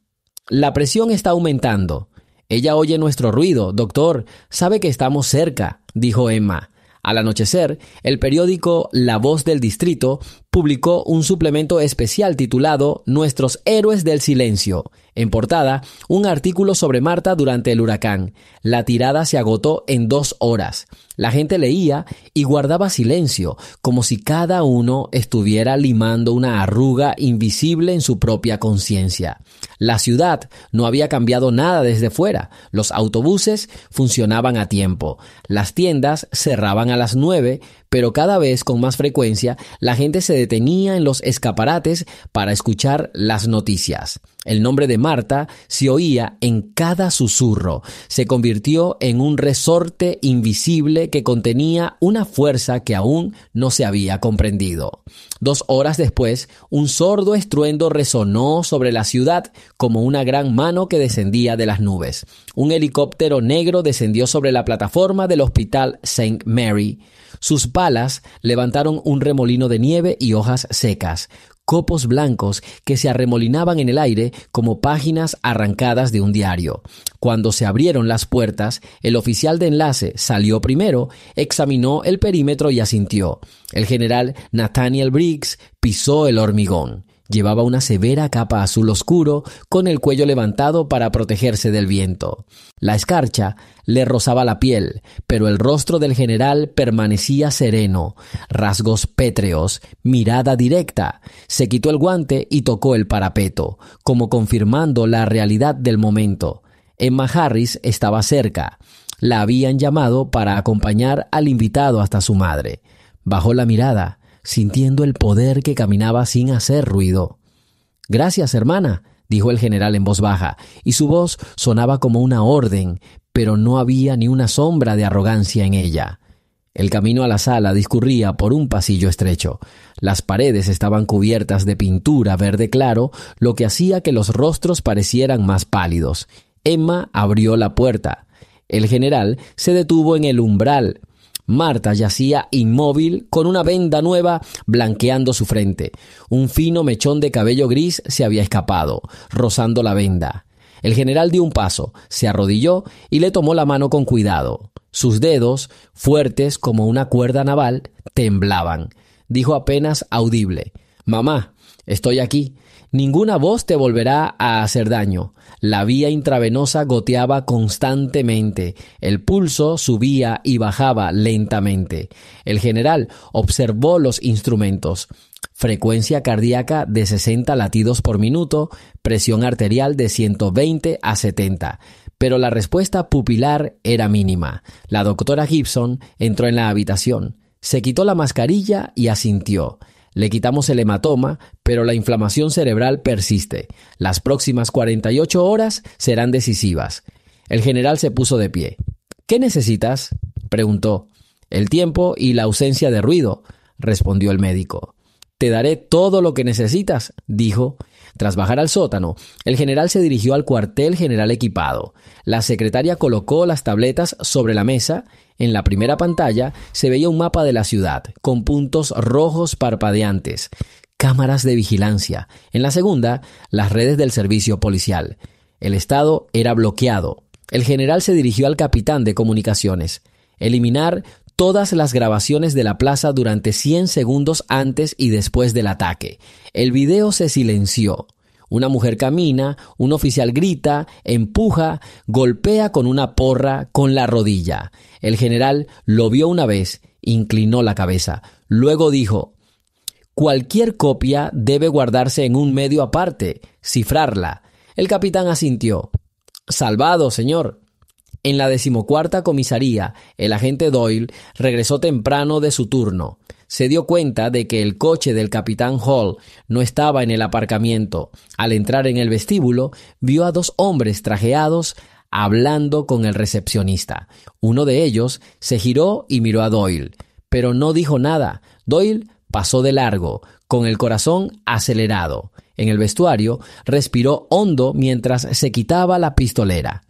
La presión está aumentando. Ella oye nuestro ruido, doctor. Sabe que estamos cerca, dijo Emma. Al anochecer, el periódico La Voz del Distrito publicó un suplemento especial titulado Nuestros héroes del silencio. En portada, un artículo sobre Marta durante el huracán. La tirada se agotó en 2 horas. La gente leía y guardaba silencio, como si cada uno estuviera limando una arruga invisible en su propia conciencia. La ciudad no había cambiado nada desde fuera. Los autobuses funcionaban a tiempo. Las tiendas cerraban a las 9, pero cada vez con más frecuencia la gente se detenía en los escaparates para escuchar las noticias. El nombre de Marta se oía en cada susurro. Se convirtió en un resorte invisible que contenía una fuerza que aún no se había comprendido. 2 horas después, un sordo estruendo resonó sobre la ciudad como una gran mano que descendía de las nubes. Un helicóptero negro descendió sobre la plataforma del Hospital St. Mary. Sus palas levantaron un remolino de nieve y hojas secas, copos blancos que se arremolinaban en el aire como páginas arrancadas de un diario. Cuando se abrieron las puertas, el oficial de enlace salió primero, examinó el perímetro y asintió. El general Nathaniel Briggs pisó el hormigón. Llevaba una severa capa azul oscuro con el cuello levantado para protegerse del viento. La escarcha le rozaba la piel, pero el rostro del general permanecía sereno, rasgos pétreos, mirada directa. Se quitó el guante y tocó el parapeto, como confirmando la realidad del momento. Emma Harris estaba cerca. La habían llamado para acompañar al invitado hasta su madre. Bajó la mirada, sintiendo el poder que caminaba sin hacer ruido. «Gracias, hermana», dijo el general en voz baja, y su voz sonaba como una orden, pero no había ni una sombra de arrogancia en ella. El camino a la sala discurría por un pasillo estrecho. Las paredes estaban cubiertas de pintura verde claro, lo que hacía que los rostros parecieran más pálidos. Emma abrió la puerta. El general se detuvo en el umbral. Marta yacía inmóvil con una venda nueva blanqueando su frente. Un fino mechón de cabello gris se había escapado, rozando la venda. El general dio un paso, se arrodilló y le tomó la mano con cuidado. Sus dedos, fuertes como una cuerda naval, temblaban. Dijo apenas audible: «Mamá, estoy aquí. Ninguna voz te volverá a hacer daño». La vía intravenosa goteaba constantemente. El pulso subía y bajaba lentamente. El general observó los instrumentos. Frecuencia cardíaca de 60 latidos por minuto, presión arterial de 120 a 70. Pero la respuesta pupilar era mínima. La doctora Gibson entró en la habitación. Se quitó la mascarilla y asintió. «Le quitamos el hematoma, pero la inflamación cerebral persiste. Las próximas 48 horas serán decisivas». El general se puso de pie. «¿Qué necesitas?», preguntó. «El tiempo y la ausencia de ruido», respondió el médico. «Te daré todo lo que necesitas», dijo. Tras bajar al sótano, el general se dirigió al cuartel general equipado. La secretaria colocó las tabletas sobre la mesa. En la primera pantalla se veía un mapa de la ciudad, con puntos rojos parpadeantes. Cámaras de vigilancia. En la segunda, las redes del servicio policial. El estado era bloqueado. El general se dirigió al capitán de comunicaciones. Eliminar todas las grabaciones de la plaza durante 100 segundos antes y después del ataque. El video se silenció. Una mujer camina, un oficial grita, empuja, golpea con una porra con la rodilla. El general lo vio una vez, inclinó la cabeza. Luego dijo: «Cualquier copia debe guardarse en un medio aparte, cifrarla». El capitán asintió. «Salvado, señor». En la 14ª comisaría, el agente Doyle regresó temprano de su turno. Se dio cuenta de que el coche del capitán Hall no estaba en el aparcamiento. Al entrar en el vestíbulo, vio a 2 hombres trajeados hablando con el recepcionista. Uno de ellos se giró y miró a Doyle, pero no dijo nada. Doyle pasó de largo, con el corazón acelerado. En el vestuario, respiró hondo mientras se quitaba la pistolera.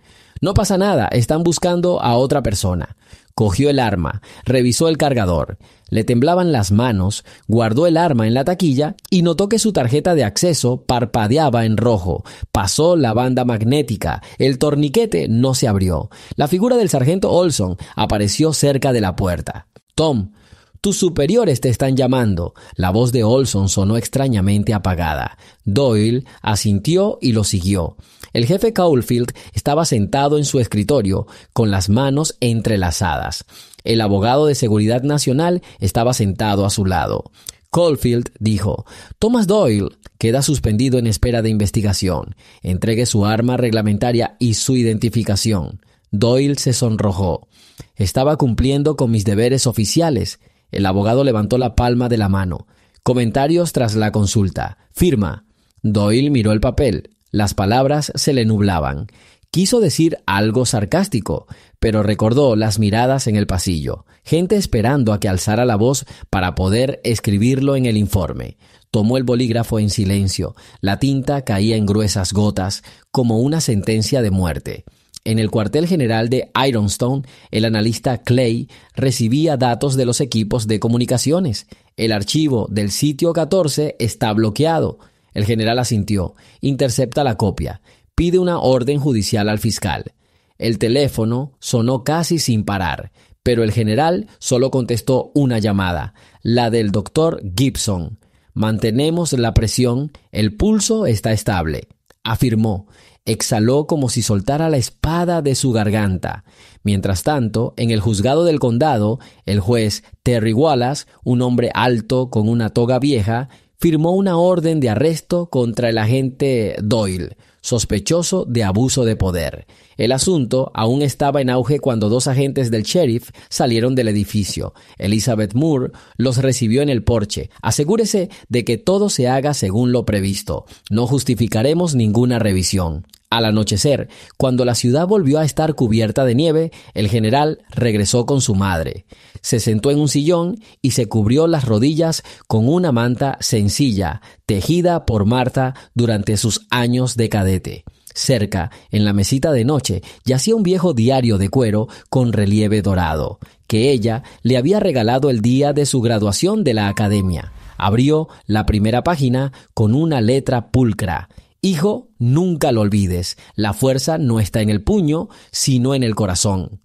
«No pasa nada, están buscando a otra persona». Cogió el arma, revisó el cargador. Le temblaban las manos, guardó el arma en la taquilla y notó que su tarjeta de acceso parpadeaba en rojo. Pasó la banda magnética. El torniquete no se abrió. La figura del sargento Olson apareció cerca de la puerta. «Tom, tus superiores te están llamando». La voz de Olson sonó extrañamente apagada. Doyle asintió y lo siguió. El jefe Caulfield estaba sentado en su escritorio, con las manos entrelazadas. El abogado de Seguridad Nacional estaba sentado a su lado. Caulfield dijo: «Thomas Doyle queda suspendido en espera de investigación. Entregue su arma reglamentaria y su identificación». Doyle se sonrojó. «Estaba cumpliendo con mis deberes oficiales». El abogado levantó la palma de la mano. Comentarios tras la consulta. «Firma». Doyle miró el papel. Las palabras se le nublaban. Quiso decir algo sarcástico, pero recordó las miradas en el pasillo, gente esperando a que alzara la voz para poder escribirlo en el informe. Tomó el bolígrafo en silencio. La tinta caía en gruesas gotas, como una sentencia de muerte. En el cuartel general de Ironstone, el analista Clay recibía datos de los equipos de comunicaciones. El archivo del sitio 14 está bloqueado. El general asintió. Intercepta la copia. Pide una orden judicial al fiscal. El teléfono sonó casi sin parar, pero el general solo contestó una llamada, la del doctor Gibson. Mantenemos la presión, el pulso está estable, afirmó. Exhaló como si soltara la espada de su garganta. Mientras tanto, en el juzgado del condado, el juez Terry Wallace, un hombre alto con una toga vieja, firmó una orden de arresto contra el agente Doyle, sospechoso de abuso de poder. El asunto aún estaba en auge cuando dos agentes del sheriff salieron del edificio. Elizabeth Moore los recibió en el porche. Asegúrese de que todo se haga según lo previsto. No justificaremos ninguna revisión. Al anochecer, cuando la ciudad volvió a estar cubierta de nieve, el general regresó con su madre. Se sentó en un sillón y se cubrió las rodillas con una manta sencilla, tejida por Martha durante sus años de cadete. Cerca, en la mesita de noche, yacía un viejo diario de cuero con relieve dorado, que ella le había regalado el día de su graduación de la academia. Abrió la primera página con una letra pulcra. Hijo, nunca lo olvides, la fuerza no está en el puño, sino en el corazón.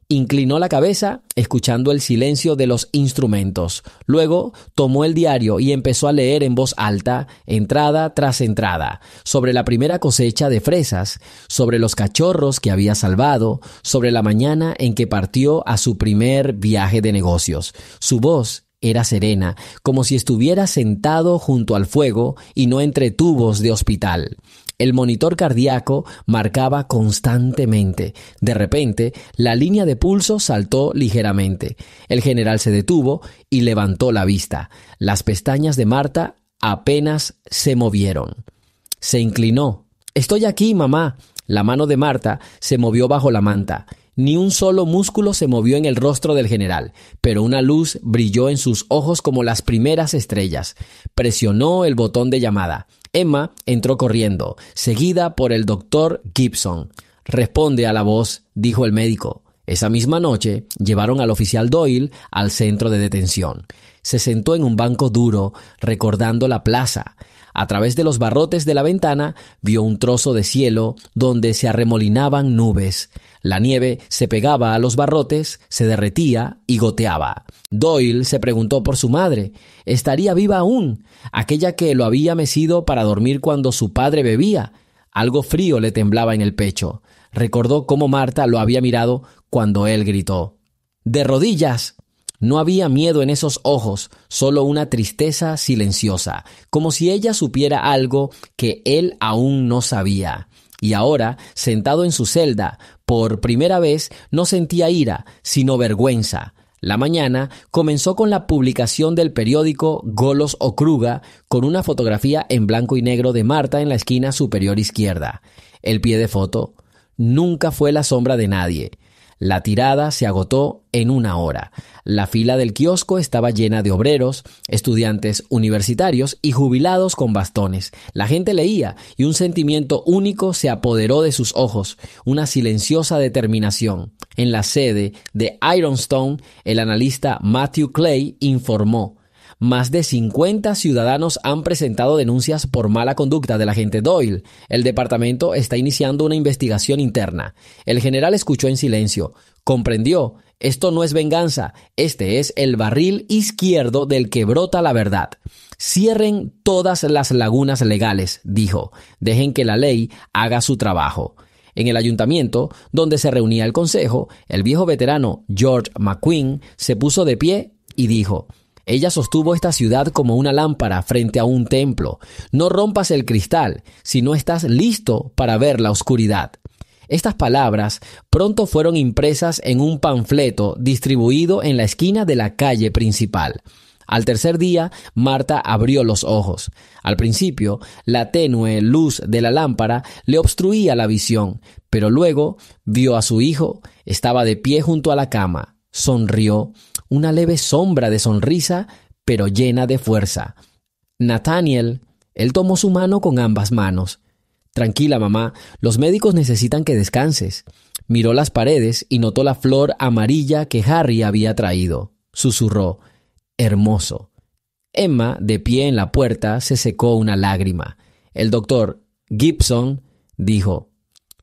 Inclinó la cabeza, escuchando el silencio de los instrumentos. Luego tomó el diario y empezó a leer en voz alta, entrada tras entrada, sobre la primera cosecha de fresas, sobre los cachorros que había salvado, sobre la mañana en que partió a su primer viaje de negocios. Su voz era serena, como si estuviera sentado junto al fuego y no entre tubos de hospital. El monitor cardíaco marcaba constantemente. De repente, la línea de pulso saltó ligeramente. El general se detuvo y levantó la vista. Las pestañas de Martha apenas se movieron. Se inclinó. «Estoy aquí, mamá». La mano de Martha se movió bajo la manta. Ni un solo músculo se movió en el rostro del general, pero una luz brilló en sus ojos como las primeras estrellas. Presionó el botón de llamada. Emma entró corriendo, seguida por el doctor Gibson. «Responde a la voz», dijo el médico. Esa misma noche llevaron al oficial Doyle al centro de detención. Se sentó en un banco duro, recordando la plaza. A través de los barrotes de la ventana vio un trozo de cielo donde se arremolinaban nubes. La nieve se pegaba a los barrotes, se derretía y goteaba. Doyle se preguntó por su madre. ¿Estaría viva aún? Aquella que lo había mecido para dormir cuando su padre bebía. Algo frío le temblaba en el pecho. Recordó cómo Martha lo había mirado cuando él gritó. ¡De rodillas! No había miedo en esos ojos, solo una tristeza silenciosa, como si ella supiera algo que él aún no sabía. Y ahora, sentado en su celda, por primera vez no sentía ira, sino vergüenza. La mañana comenzó con la publicación del periódico Golos Okruga, con una fotografía en blanco y negro de Martha en la esquina superior izquierda. El pie de foto nunca fue la sombra de nadie. La tirada se agotó en 1 hora. La fila del kiosco estaba llena de obreros, estudiantes universitarios y jubilados con bastones. La gente leía y un sentimiento único se apoderó de sus ojos, una silenciosa determinación. En la sede de Ironstone, el analista Matthew Clay informó: más de 50 ciudadanos han presentado denuncias por mala conducta del agente Doyle. El departamento está iniciando una investigación interna. El general escuchó en silencio. Comprendió. Esto no es venganza. Este es el barril izquierdo del que brota la verdad. Cierren todas las lagunas legales, dijo. Dejen que la ley haga su trabajo. En el ayuntamiento, donde se reunía el consejo, el viejo veterano George McQueen se puso de pie y dijo: ella sostuvo esta ciudad como una lámpara frente a un templo. No rompas el cristal si no estás listo para ver la oscuridad. Estas palabras pronto fueron impresas en un panfleto distribuido en la esquina de la calle principal. Al tercer día, Martha abrió los ojos. Al principio, la tenue luz de la lámpara le obstruía la visión, pero luego vio a su hijo. Estaba de pie junto a la cama. Sonrió, una leve sombra de sonrisa, pero llena de fuerza. Nathaniel, él tomó su mano con ambas manos. Tranquila, mamá, los médicos necesitan que descanses. Miró las paredes y notó la flor amarilla que Harry había traído. Susurró: hermoso. Emma, de pie en la puerta, se secó una lágrima. El doctor Gibson dijo: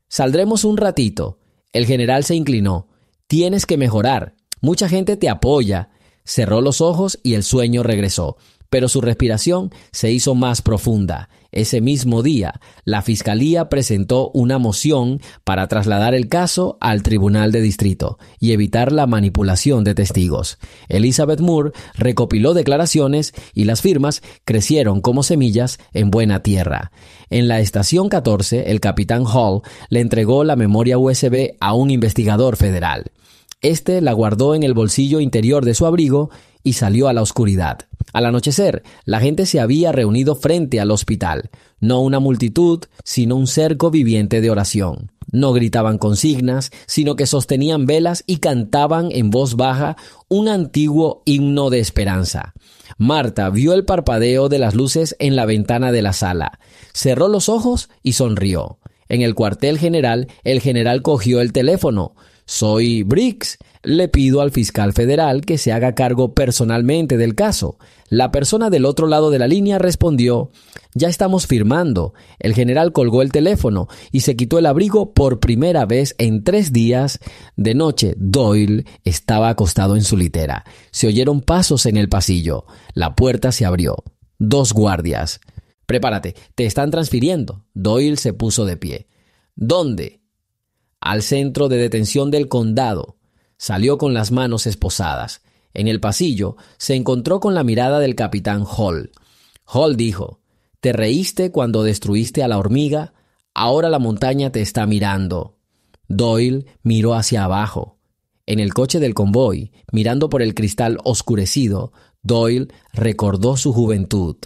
saldremos un ratito. El general se inclinó. Tienes que mejorar. Mucha gente te apoya. Cerró los ojos y el sueño regresó. pero su respiración se hizo más profunda. Ese mismo día, la Fiscalía presentó una moción para trasladar el caso al Tribunal de Distrito y evitar la manipulación de testigos. Elizabeth Moore recopiló declaraciones y las firmas crecieron como semillas en buena tierra. En la estación 14, el capitán Hall le entregó la memoria USB a un investigador federal. Este la guardó en el bolsillo interior de su abrigo y salió a la oscuridad. Al anochecer, la gente se había reunido frente al hospital. No una multitud, sino un cerco viviente de oración. No gritaban consignas, sino que sostenían velas y cantaban en voz baja un antiguo himno de esperanza. Marta vio el parpadeo de las luces en la ventana de la sala. Cerró los ojos y sonrió. En el cuartel general, el general cogió el teléfono. «Soy Briggs. Le pido al fiscal federal que se haga cargo personalmente del caso». La persona del otro lado de la línea respondió: «Ya estamos firmando». El general colgó el teléfono y se quitó el abrigo por primera vez en 3 días. De noche, Doyle estaba acostado en su litera. Se oyeron pasos en el pasillo. La puerta se abrió. 2 guardias. «Prepárate, te están transfiriendo». Doyle se puso de pie. «¿Dónde?» «Al centro de detención del condado». Salió con las manos esposadas. En el pasillo se encontró con la mirada del capitán Hall. Hall dijo: «Te reíste cuando destruiste a la hormiga, ahora la montaña te está mirando». Doyle miró hacia abajo. En el coche del convoy, mirando por el cristal oscurecido, Doyle recordó su juventud,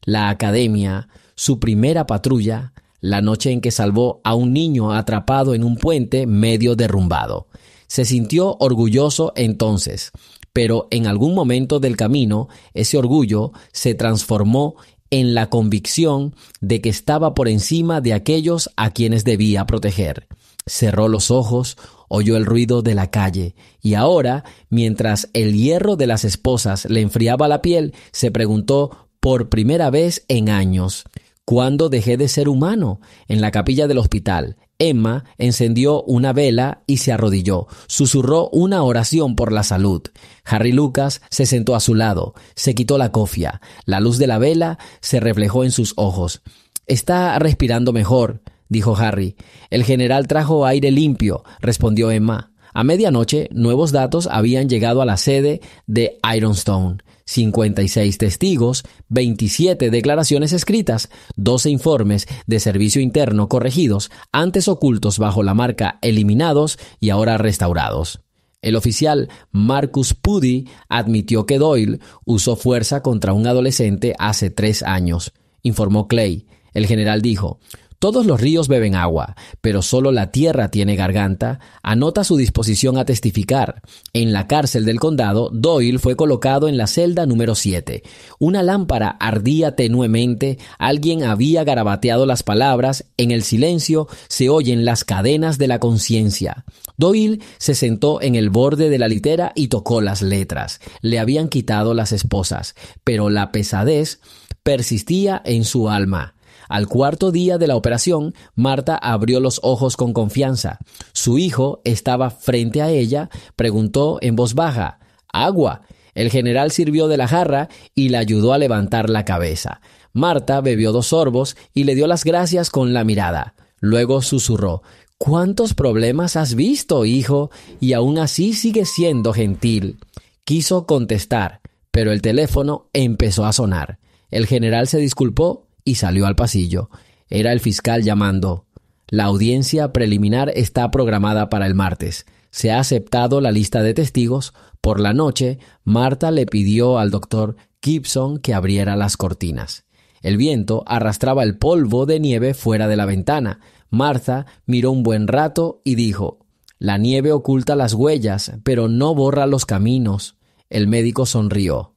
la academia, su primera patrulla, la noche en que salvó a un niño atrapado en un puente medio derrumbado. Se sintió orgulloso entonces, pero en algún momento del camino ese orgullo se transformó en la convicción de que estaba por encima de aquellos a quienes debía proteger. Cerró los ojos, oyó el ruido de la calle y ahora, mientras el hierro de las esposas le enfriaba la piel, se preguntó por primera vez en años: ¿cuándo dejé de ser humano? En la capilla del hospital, Emma encendió una vela y se arrodilló. Susurró una oración por la salud. Harry Lucas se sentó a su lado. Se quitó la cofia. La luz de la vela se reflejó en sus ojos. «Está respirando mejor», dijo Harry. «El general trajo aire limpio», respondió Emma. A medianoche, nuevos datos habían llegado a la sede de Ironstone. 56 testigos, 27 declaraciones escritas, 12 informes de servicio interno corregidos, antes ocultos bajo la marca eliminados y ahora restaurados. El oficial Marcus Puddy admitió que Doyle usó fuerza contra un adolescente hace 3 años, informó Clay. El general dijo: «Todos los ríos beben agua, pero solo la tierra tiene garganta». Anota su disposición a testificar. En la cárcel del condado, Doyle fue colocado en la celda número 7. Una lámpara ardía tenuemente, alguien había garabateado las palabras, en el silencio se oyen las cadenas de la conciencia. Doyle se sentó en el borde de la litera y tocó las letras. Le habían quitado las esposas, pero la pesadez persistía en su alma. Al 4º día de la operación, Marta abrió los ojos con confianza. Su hijo estaba frente a ella. Preguntó en voz baja: «¿Agua?». El general sirvió de la jarra y le ayudó a levantar la cabeza. Marta bebió 2 sorbos y le dio las gracias con la mirada. Luego susurró: «¿Cuántos problemas has visto, hijo? Y aún así sigues siendo gentil». Quiso contestar, pero el teléfono empezó a sonar. El general se disculpó y salió al pasillo. Era el fiscal llamando. «La audiencia preliminar está programada para el martes. Se ha aceptado la lista de testigos». Por la noche, Marta le pidió al doctor Gibson que abriera las cortinas. El viento arrastraba el polvo de nieve fuera de la ventana. Marta miró un buen rato y dijo: «La nieve oculta las huellas, pero no borra los caminos». El médico sonrió.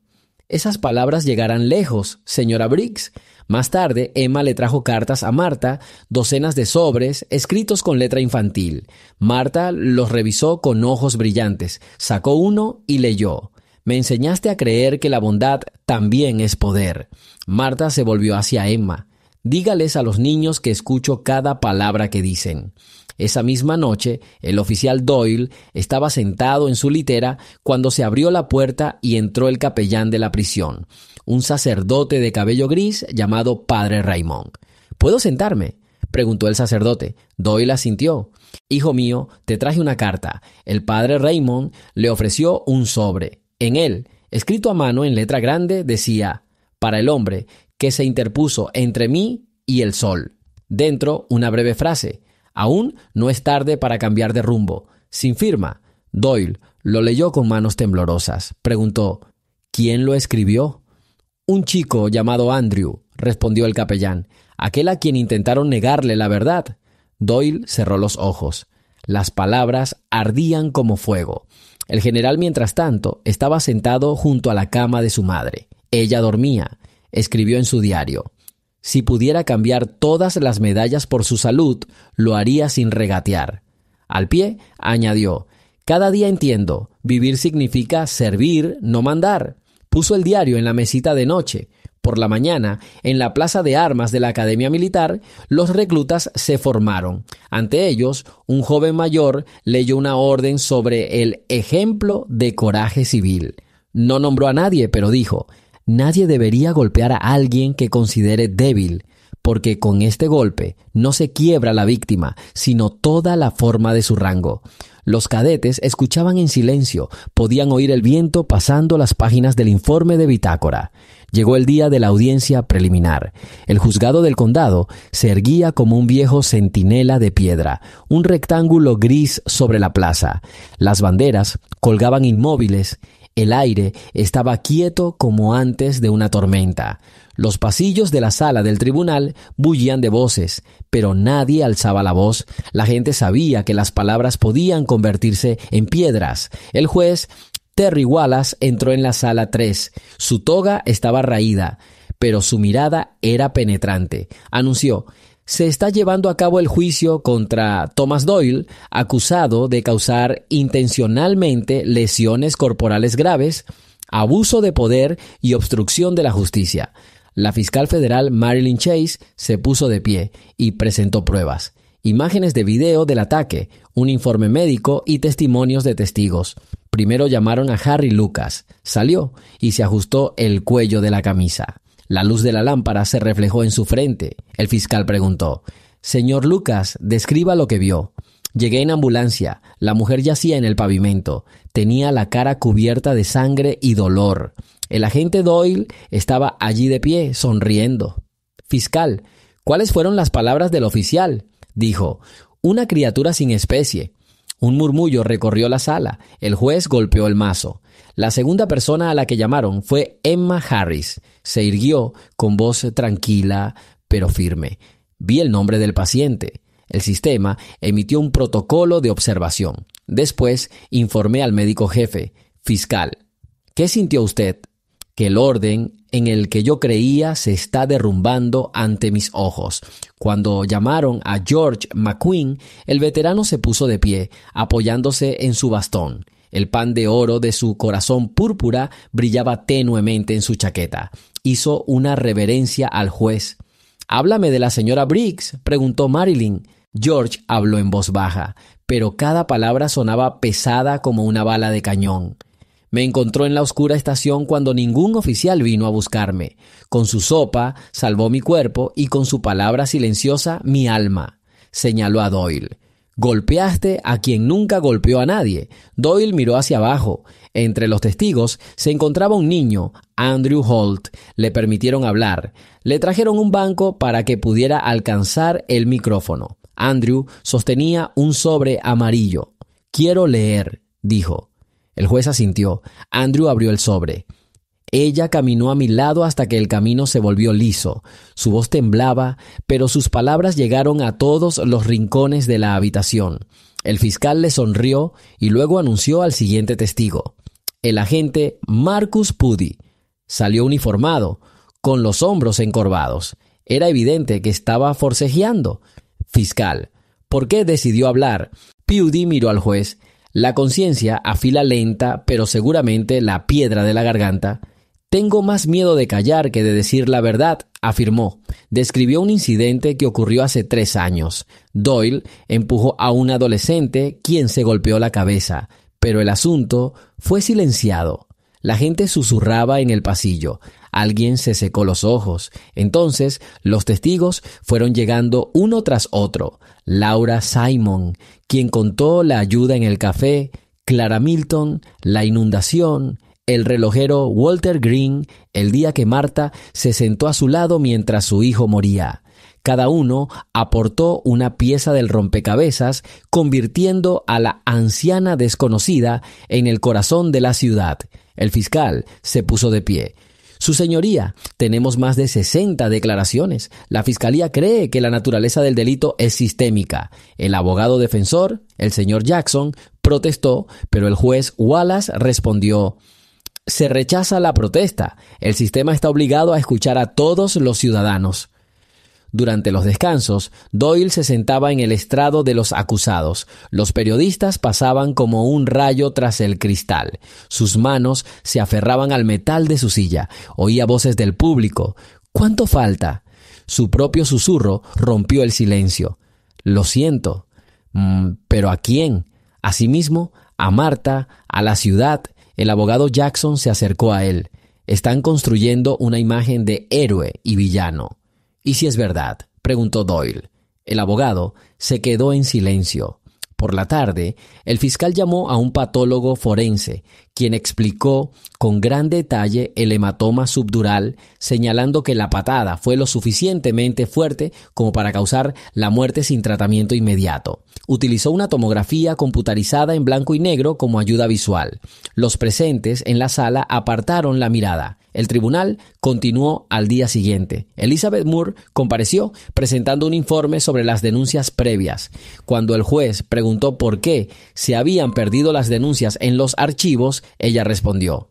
«Esas palabras llegarán lejos, señora Briggs». Más tarde, Emma le trajo cartas a Marta, docenas de sobres, escritos con letra infantil. Marta los revisó con ojos brillantes, sacó uno y leyó: «Me enseñaste a creer que la bondad también es poder». Marta se volvió hacia Emma. Dígales a los niños que escucho cada palabra que dicen. Esa misma noche, el oficial Doyle estaba sentado en su litera cuando se abrió la puerta y entró el capellán de la prisión, un sacerdote de cabello gris llamado Padre Raymond. ¿Puedo sentarme?, preguntó el sacerdote. Doyle asintió. «Hijo mío, te traje una carta». El Padre Raymond le ofreció un sobre. En él, escrito a mano en letra grande, decía: «Para el hombre que se interpuso entre mí y el sol». Dentro, una breve frase: «Aún no es tarde para cambiar de rumbo», sin firma. Doyle lo leyó con manos temblorosas. Preguntó: «¿Quién lo escribió?» «Un chico llamado Andrew», respondió el capellán, «aquel a quien intentaron negarle la verdad». Doyle cerró los ojos. Las palabras ardían como fuego. El general, mientras tanto, estaba sentado junto a la cama de su madre. Ella dormía. Escribió en su diario: «Si pudiera cambiar todas las medallas por su salud, lo haría sin regatear». Al pie, añadió: «Cada día entiendo, vivir significa servir, no mandar». Puso el diario en la mesita de noche. Por la mañana, en la plaza de armas de la Academia Militar, los reclutas se formaron. Ante ellos, un joven mayor leyó una orden sobre el ejemplo de coraje civil. No nombró a nadie, pero dijo: «Nadie debería golpear a alguien que considere débil, porque con este golpe no se quiebra la víctima, sino toda la forma de su rango». Los cadetes escuchaban en silencio, podían oír el viento pasando las páginas del informe de bitácora. Llegó el día de la audiencia preliminar. El juzgado del condado se erguía como un viejo centinela de piedra, un rectángulo gris sobre la plaza. Las banderas colgaban inmóviles. El aire estaba quieto como antes de una tormenta. Los pasillos de la sala del tribunal bullían de voces, pero nadie alzaba la voz. La gente sabía que las palabras podían convertirse en piedras. El juez Terry Wallace entró en la sala 3. Su toga estaba raída, pero su mirada era penetrante. Anunció: «Se está llevando a cabo el juicio contra Thomas Doyle, acusado de causar intencionalmente lesiones corporales graves, abuso de poder y obstrucción de la justicia». La fiscal federal Marilyn Chase se puso de pie y presentó pruebas: imágenes de video del ataque, un informe médico y testimonios de testigos. Primero llamaron a Harry Lucas. Salió y se ajustó el cuello de la camisa. La luz de la lámpara se reflejó en su frente. El fiscal preguntó: «Señor Lucas, describa lo que vio». «Llegué en ambulancia. La mujer yacía en el pavimento. Tenía la cara cubierta de sangre y dolor. El agente Doyle estaba allí de pie, sonriendo». «Fiscal, ¿cuáles fueron las palabras del oficial?». Dijo: «Una criatura sin especie». Un murmullo recorrió la sala. El juez golpeó el mazo. La segunda persona a la que llamaron fue Emma Harris. Se irguió con voz tranquila pero firme. «Vi el nombre del paciente». El sistema emitió un protocolo de observación. Después informé al médico jefe: «Fiscal, ¿qué sintió usted?». «Que el orden en el que yo creía se está derrumbando ante mis ojos». Cuando llamaron a George McQueen, el veterano se puso de pie, apoyándose en su bastón. El pan de oro de su corazón púrpura brillaba tenuemente en su chaqueta. Hizo una reverencia al juez. «¿Háblame de la señora Briggs?», preguntó Marilyn. George habló en voz baja, pero cada palabra sonaba pesada como una bala de cañón. «Me encontró en la oscura estación cuando ningún oficial vino a buscarme. Con su sopa salvó mi cuerpo y con su palabra silenciosa mi alma», señaló a Doyle. «Golpeaste a quien nunca golpeó a nadie». Doyle miró hacia abajo. Entre los testigos se encontraba un niño, Andrew Holt. Le permitieron hablar. Le trajeron un banco para que pudiera alcanzar el micrófono. Andrew sostenía un sobre amarillo. «Quiero leer», dijo. El juez asintió. Andrew abrió el sobre. «Ella caminó a mi lado hasta que el camino se volvió liso». Su voz temblaba, pero sus palabras llegaron a todos los rincones de la habitación. El fiscal le sonrió y luego anunció al siguiente testigo: «El agente Marcus Puddy». Salió uniformado, con los hombros encorvados. Era evidente que estaba forcejeando. «Fiscal, ¿por qué decidió hablar?». Puddy miró al juez. La conciencia afila lenta, pero seguramente, la piedra de la garganta. Tengo más miedo de callar que de decir la verdad, afirmó. Describió un incidente que ocurrió hace 3 años. Doyle empujó a un adolescente quien se golpeó la cabeza, pero el asunto fue silenciado. La gente susurraba en el pasillo. Alguien se secó los ojos. Entonces, los testigos fueron llegando uno tras otro. Laura Simon, quien contó la ayuda en el café, Clara Milton, la inundación, el relojero Walter Green, el día que Marta se sentó a su lado mientras su hijo moría. Cada uno aportó una pieza del rompecabezas, convirtiendo a la anciana desconocida en el corazón de la ciudad. El fiscal se puso de pie. Su señoría, tenemos más de 60 declaraciones. La fiscalía cree que la naturaleza del delito es sistémica. El abogado defensor, el señor Jackson, protestó, pero el juez Wallace respondió: se rechaza la protesta. El sistema está obligado a escuchar a todos los ciudadanos. Durante los descansos, Doyle se sentaba en el estrado de los acusados. Los periodistas pasaban como un rayo tras el cristal. Sus manos se aferraban al metal de su silla. Oía voces del público. ¿Cuánto falta? Su propio susurro rompió el silencio. Lo siento. ¿Pero a quién? Asimismo, a Marta, a la ciudad. El abogado Jackson se acercó a él. Están construyendo una imagen de héroe y villano. ¿Y si es verdad?, preguntó Doyle. El abogado se quedó en silencio. Por la tarde, el fiscal llamó a un patólogo forense, quien explicó con gran detalle el hematoma subdural, señalando que la patada fue lo suficientemente fuerte como para causar la muerte sin tratamiento inmediato. Utilizó una tomografía computarizada en blanco y negro como ayuda visual. Los presentes en la sala apartaron la mirada. El tribunal continuó al día siguiente. Elizabeth Moore compareció presentando un informe sobre las denuncias previas. Cuando el juez preguntó por qué se habían perdido las denuncias en los archivos, ella respondió: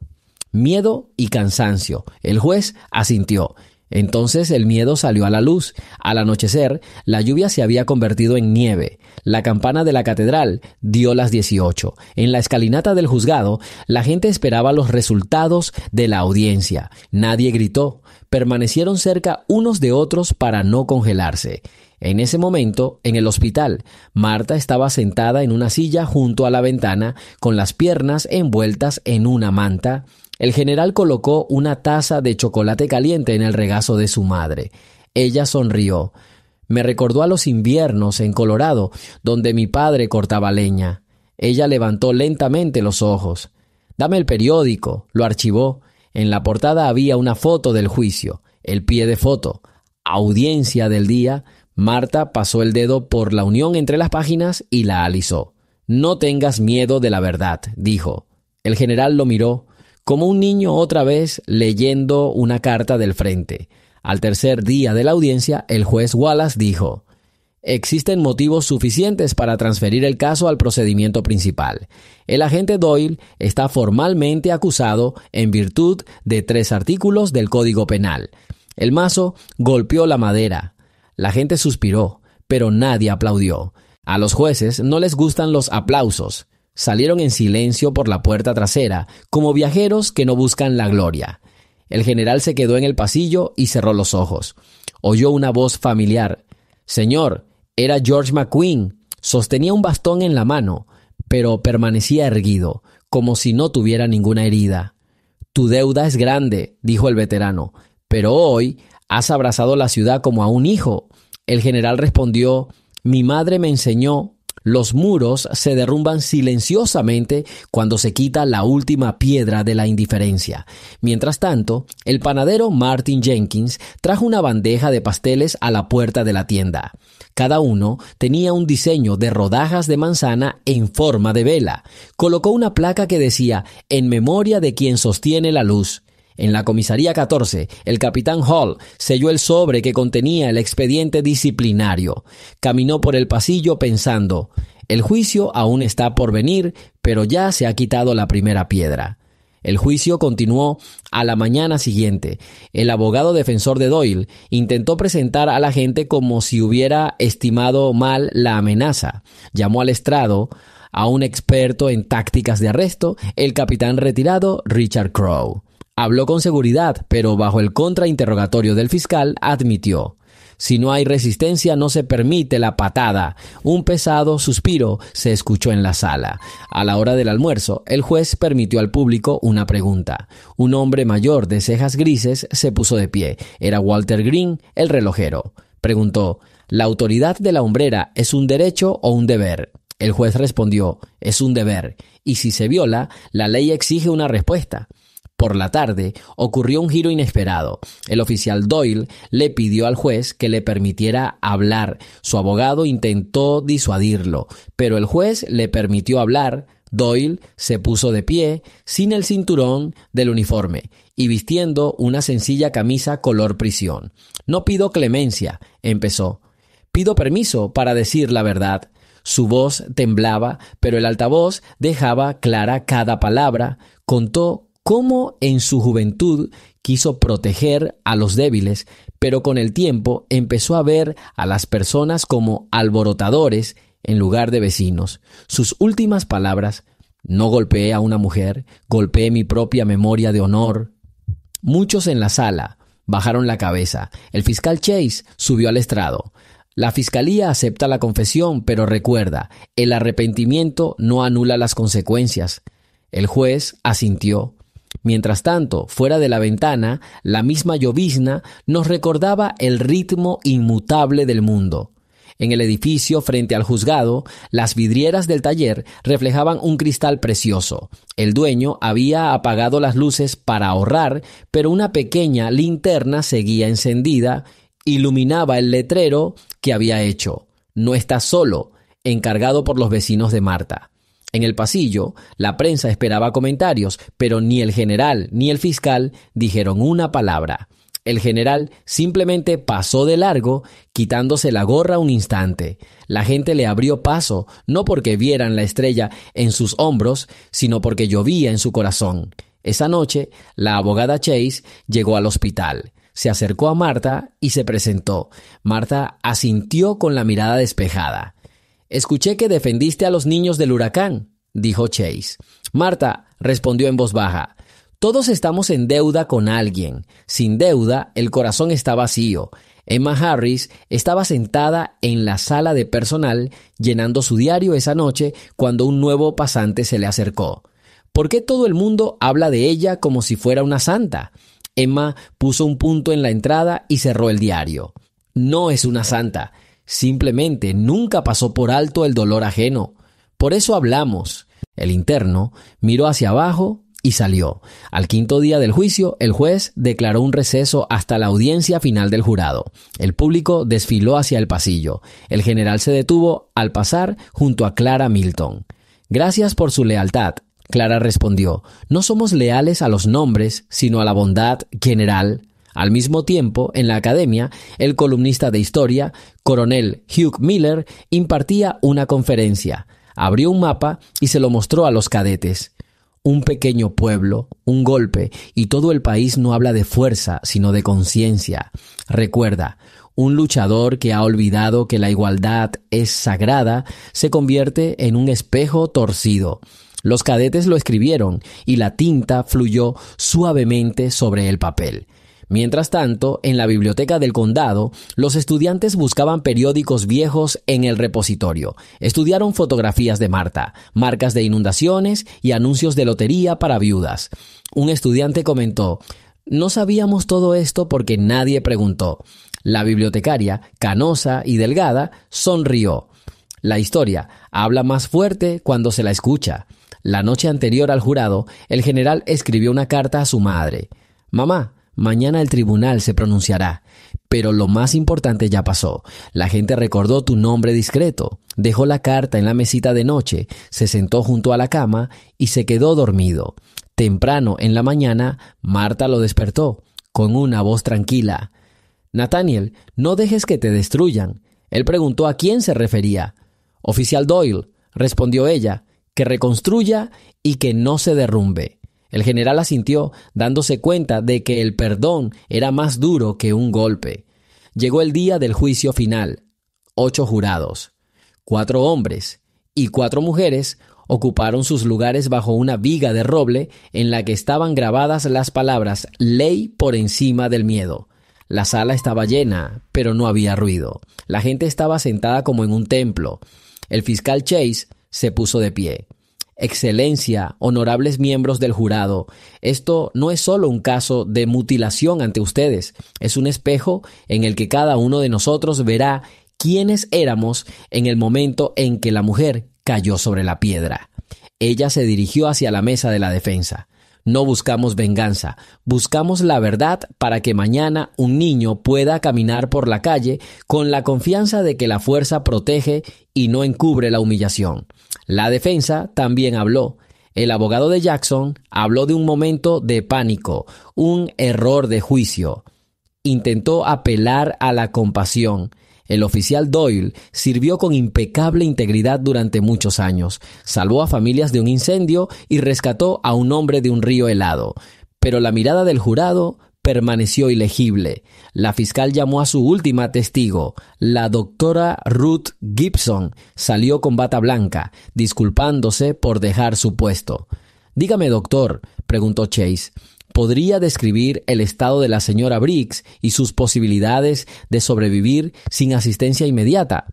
miedo y cansancio. El juez asintió. Entonces el miedo salió a la luz. Al anochecer, la lluvia se había convertido en nieve. La campana de la catedral dio las 18. En la escalinata del juzgado, la gente esperaba los resultados de la audiencia. Nadie gritó. Permanecieron cerca unos de otros para no congelarse. En ese momento, en el hospital, Marta estaba sentada en una silla junto a la ventana, con las piernas envueltas en una manta. El general colocó una taza de chocolate caliente en el regazo de su madre. Ella sonrió. Me recordó a los inviernos en Colorado, donde mi padre cortaba leña. Ella levantó lentamente los ojos. Dame el periódico. Lo archivó. En la portada había una foto del juicio. El pie de foto. Audiencia del día. Marta pasó el dedo por la unión entre las páginas y la alisó. No tengas miedo de la verdad, dijo. El general lo miró como un niño otra vez leyendo una carta del frente. Al tercer día de la audiencia, el juez Wallace dijo: existen motivos suficientes para transferir el caso al procedimiento principal. El agente Doyle está formalmente acusado en virtud de 3 artículos del Código Penal. El mazo golpeó la madera. La gente suspiró, pero nadie aplaudió. A los jueces no les gustan los aplausos. Salieron en silencio por la puerta trasera, como viajeros que no buscan la gloria. El general se quedó en el pasillo y cerró los ojos. Oyó una voz familiar. Señor, era George McQueen. Sostenía un bastón en la mano, pero permanecía erguido, como si no tuviera ninguna herida. Tu deuda es grande, dijo el veterano, pero hoy has abrazado la ciudad como a un hijo. El general respondió: mi madre me enseñó. Los muros se derrumban silenciosamente cuando se quita la última piedra de la indiferencia. Mientras tanto, el panadero Martin Jenkins trajo una bandeja de pasteles a la puerta de la tienda. Cada uno tenía un diseño de rodajas de manzana en forma de vela. Colocó una placa que decía: en memoria de quien sostiene la luz. En la comisaría 14, el capitán Hall selló el sobre que contenía el expediente disciplinario. Caminó por el pasillo pensando: el juicio aún está por venir, pero ya se ha quitado la primera piedra. El juicio continuó a la mañana siguiente. El abogado defensor de Doyle intentó presentar a la gente como si hubiera estimado mal la amenaza. Llamó al estrado a un experto en tácticas de arresto, el capitán retirado Richard Crowe. Habló con seguridad, pero bajo el contrainterrogatorio del fiscal admitió: si no hay resistencia, no se permite la patada. Un pesado suspiro se escuchó en la sala. A la hora del almuerzo, el juez permitió al público una pregunta. Un hombre mayor de cejas grises se puso de pie. Era Walter Green, el relojero. Preguntó: ¿la autoridad de la hombrera es un derecho o un deber? El juez respondió: es un deber, y si se viola, la ley exige una respuesta. Por la tarde ocurrió un giro inesperado. El oficial Doyle le pidió al juez que le permitiera hablar. Su abogado intentó disuadirlo, pero el juez le permitió hablar. Doyle se puso de pie, sin el cinturón del uniforme, y vistiendo una sencilla camisa color prisión. «No pido clemencia», empezó. «Pido permiso para decir la verdad». Su voz temblaba, pero el altavoz dejaba clara cada palabra. Contó cómo en su juventud quiso proteger a los débiles, pero con el tiempo empezó a ver a las personas como alborotadores en lugar de vecinos. Sus últimas palabras: «No golpeé a una mujer, golpeé mi propia memoria de honor». Muchos en la sala bajaron la cabeza. El fiscal Chase subió al estrado. «La fiscalía acepta la confesión, pero recuerda, el arrepentimiento no anula las consecuencias». El juez asintió. Mientras tanto, fuera de la ventana, la misma llovizna nos recordaba el ritmo inmutable del mundo. En el edificio frente al juzgado, las vidrieras del taller reflejaban un cristal precioso. El dueño había apagado las luces para ahorrar, pero una pequeña linterna seguía encendida, iluminaba el letrero que había hecho: «No estás solo», encargado por los vecinos de Marta. En el pasillo, la prensa esperaba comentarios, pero ni el general ni el fiscal dijeron una palabra. El general simplemente pasó de largo, quitándose la gorra un instante. La gente le abrió paso, no porque vieran la estrella en sus hombros, sino porque llovía en su corazón. Esa noche, la abogada Chase llegó al hospital. Se acercó a Marta y se presentó. Marta asintió con la mirada despejada. «Escuché que defendiste a los niños del huracán», dijo Chase. Marta respondió en voz baja: «Todos estamos en deuda con alguien. Sin deuda, el corazón está vacío». Emma Harris estaba sentada en la sala de personal llenando su diario esa noche cuando un nuevo pasante se le acercó. «¿Por qué todo el mundo habla de ella como si fuera una santa?». Emma puso un punto en la entrada y cerró el diario. «No es una santa. Simplemente nunca pasó por alto el dolor ajeno. Por eso hablamos». El interno miró hacia abajo y salió. Al quinto día del juicio, el juez declaró un receso hasta la audiencia final del jurado. El público desfiló hacia el pasillo. El general se detuvo al pasar junto a Clara Milton. «Gracias por su lealtad». Clara respondió: «No somos leales a los nombres, sino a la bondad, general». Al mismo tiempo, en la academia, el columnista de historia, coronel Hugh Miller, impartía una conferencia. Abrió un mapa y se lo mostró a los cadetes. Un pequeño pueblo, un golpe, y todo el país no habla de fuerza, sino de conciencia. Recuerda, un luchador que ha olvidado que la igualdad es sagrada se convierte en un espejo torcido. Los cadetes lo escribieron y la tinta fluyó suavemente sobre el papel. Mientras tanto, en la biblioteca del condado, los estudiantes buscaban periódicos viejos en el repositorio. Estudiaron fotografías de Marta, marcas de inundaciones y anuncios de lotería para viudas. Un estudiante comentó: «No sabíamos todo esto porque nadie preguntó». La bibliotecaria, canosa y delgada, sonrió. La historia habla más fuerte cuando se la escucha. La noche anterior al jurado, el general escribió una carta a su madre: «Mamá, mañana el tribunal se pronunciará, pero lo más importante ya pasó. La gente recordó tu nombre discreto». Dejó la carta en la mesita de noche, se sentó junto a la cama y se quedó dormido. Temprano en la mañana, Marta lo despertó con una voz tranquila. «Nathaniel, no dejes que te destruyan». Él preguntó a quién se refería. «Oficial Doyle», respondió ella, «que reconstruya y que no se derrumbe». El general asintió, dándose cuenta de que el perdón era más duro que un golpe. Llegó el día del juicio final. 8 jurados, 4 hombres y 4 mujeres ocuparon sus lugares bajo una viga de roble en la que estaban grabadas las palabras «Ley por encima del miedo». La sala estaba llena, pero no había ruido. La gente estaba sentada como en un templo. El fiscal Chase se puso de pie. Excelencia, honorables miembros del jurado, esto no es solo un caso de mutilación ante ustedes, es un espejo en el que cada uno de nosotros verá quiénes éramos en el momento en que la mujer cayó sobre la piedra. Ella se dirigió hacia la mesa de la defensa. No buscamos venganza, buscamos la verdad para que mañana un niño pueda caminar por la calle con la confianza de que la fuerza protege y no encubre la humillación. La defensa también habló. El abogado de Jackson habló de un momento de pánico, un error de juicio. Intentó apelar a la compasión. El oficial Doyle sirvió con impecable integridad durante muchos años, salvó a familias de un incendio y rescató a un hombre de un río helado. Pero la mirada del jurado permaneció ilegible. La fiscal llamó a su última testigo. La doctora Ruth Gibson salió con bata blanca, disculpándose por dejar su puesto. «Dígame, doctor», preguntó Chase, ¿podría describir el estado de la señora Briggs y sus posibilidades de sobrevivir sin asistencia inmediata?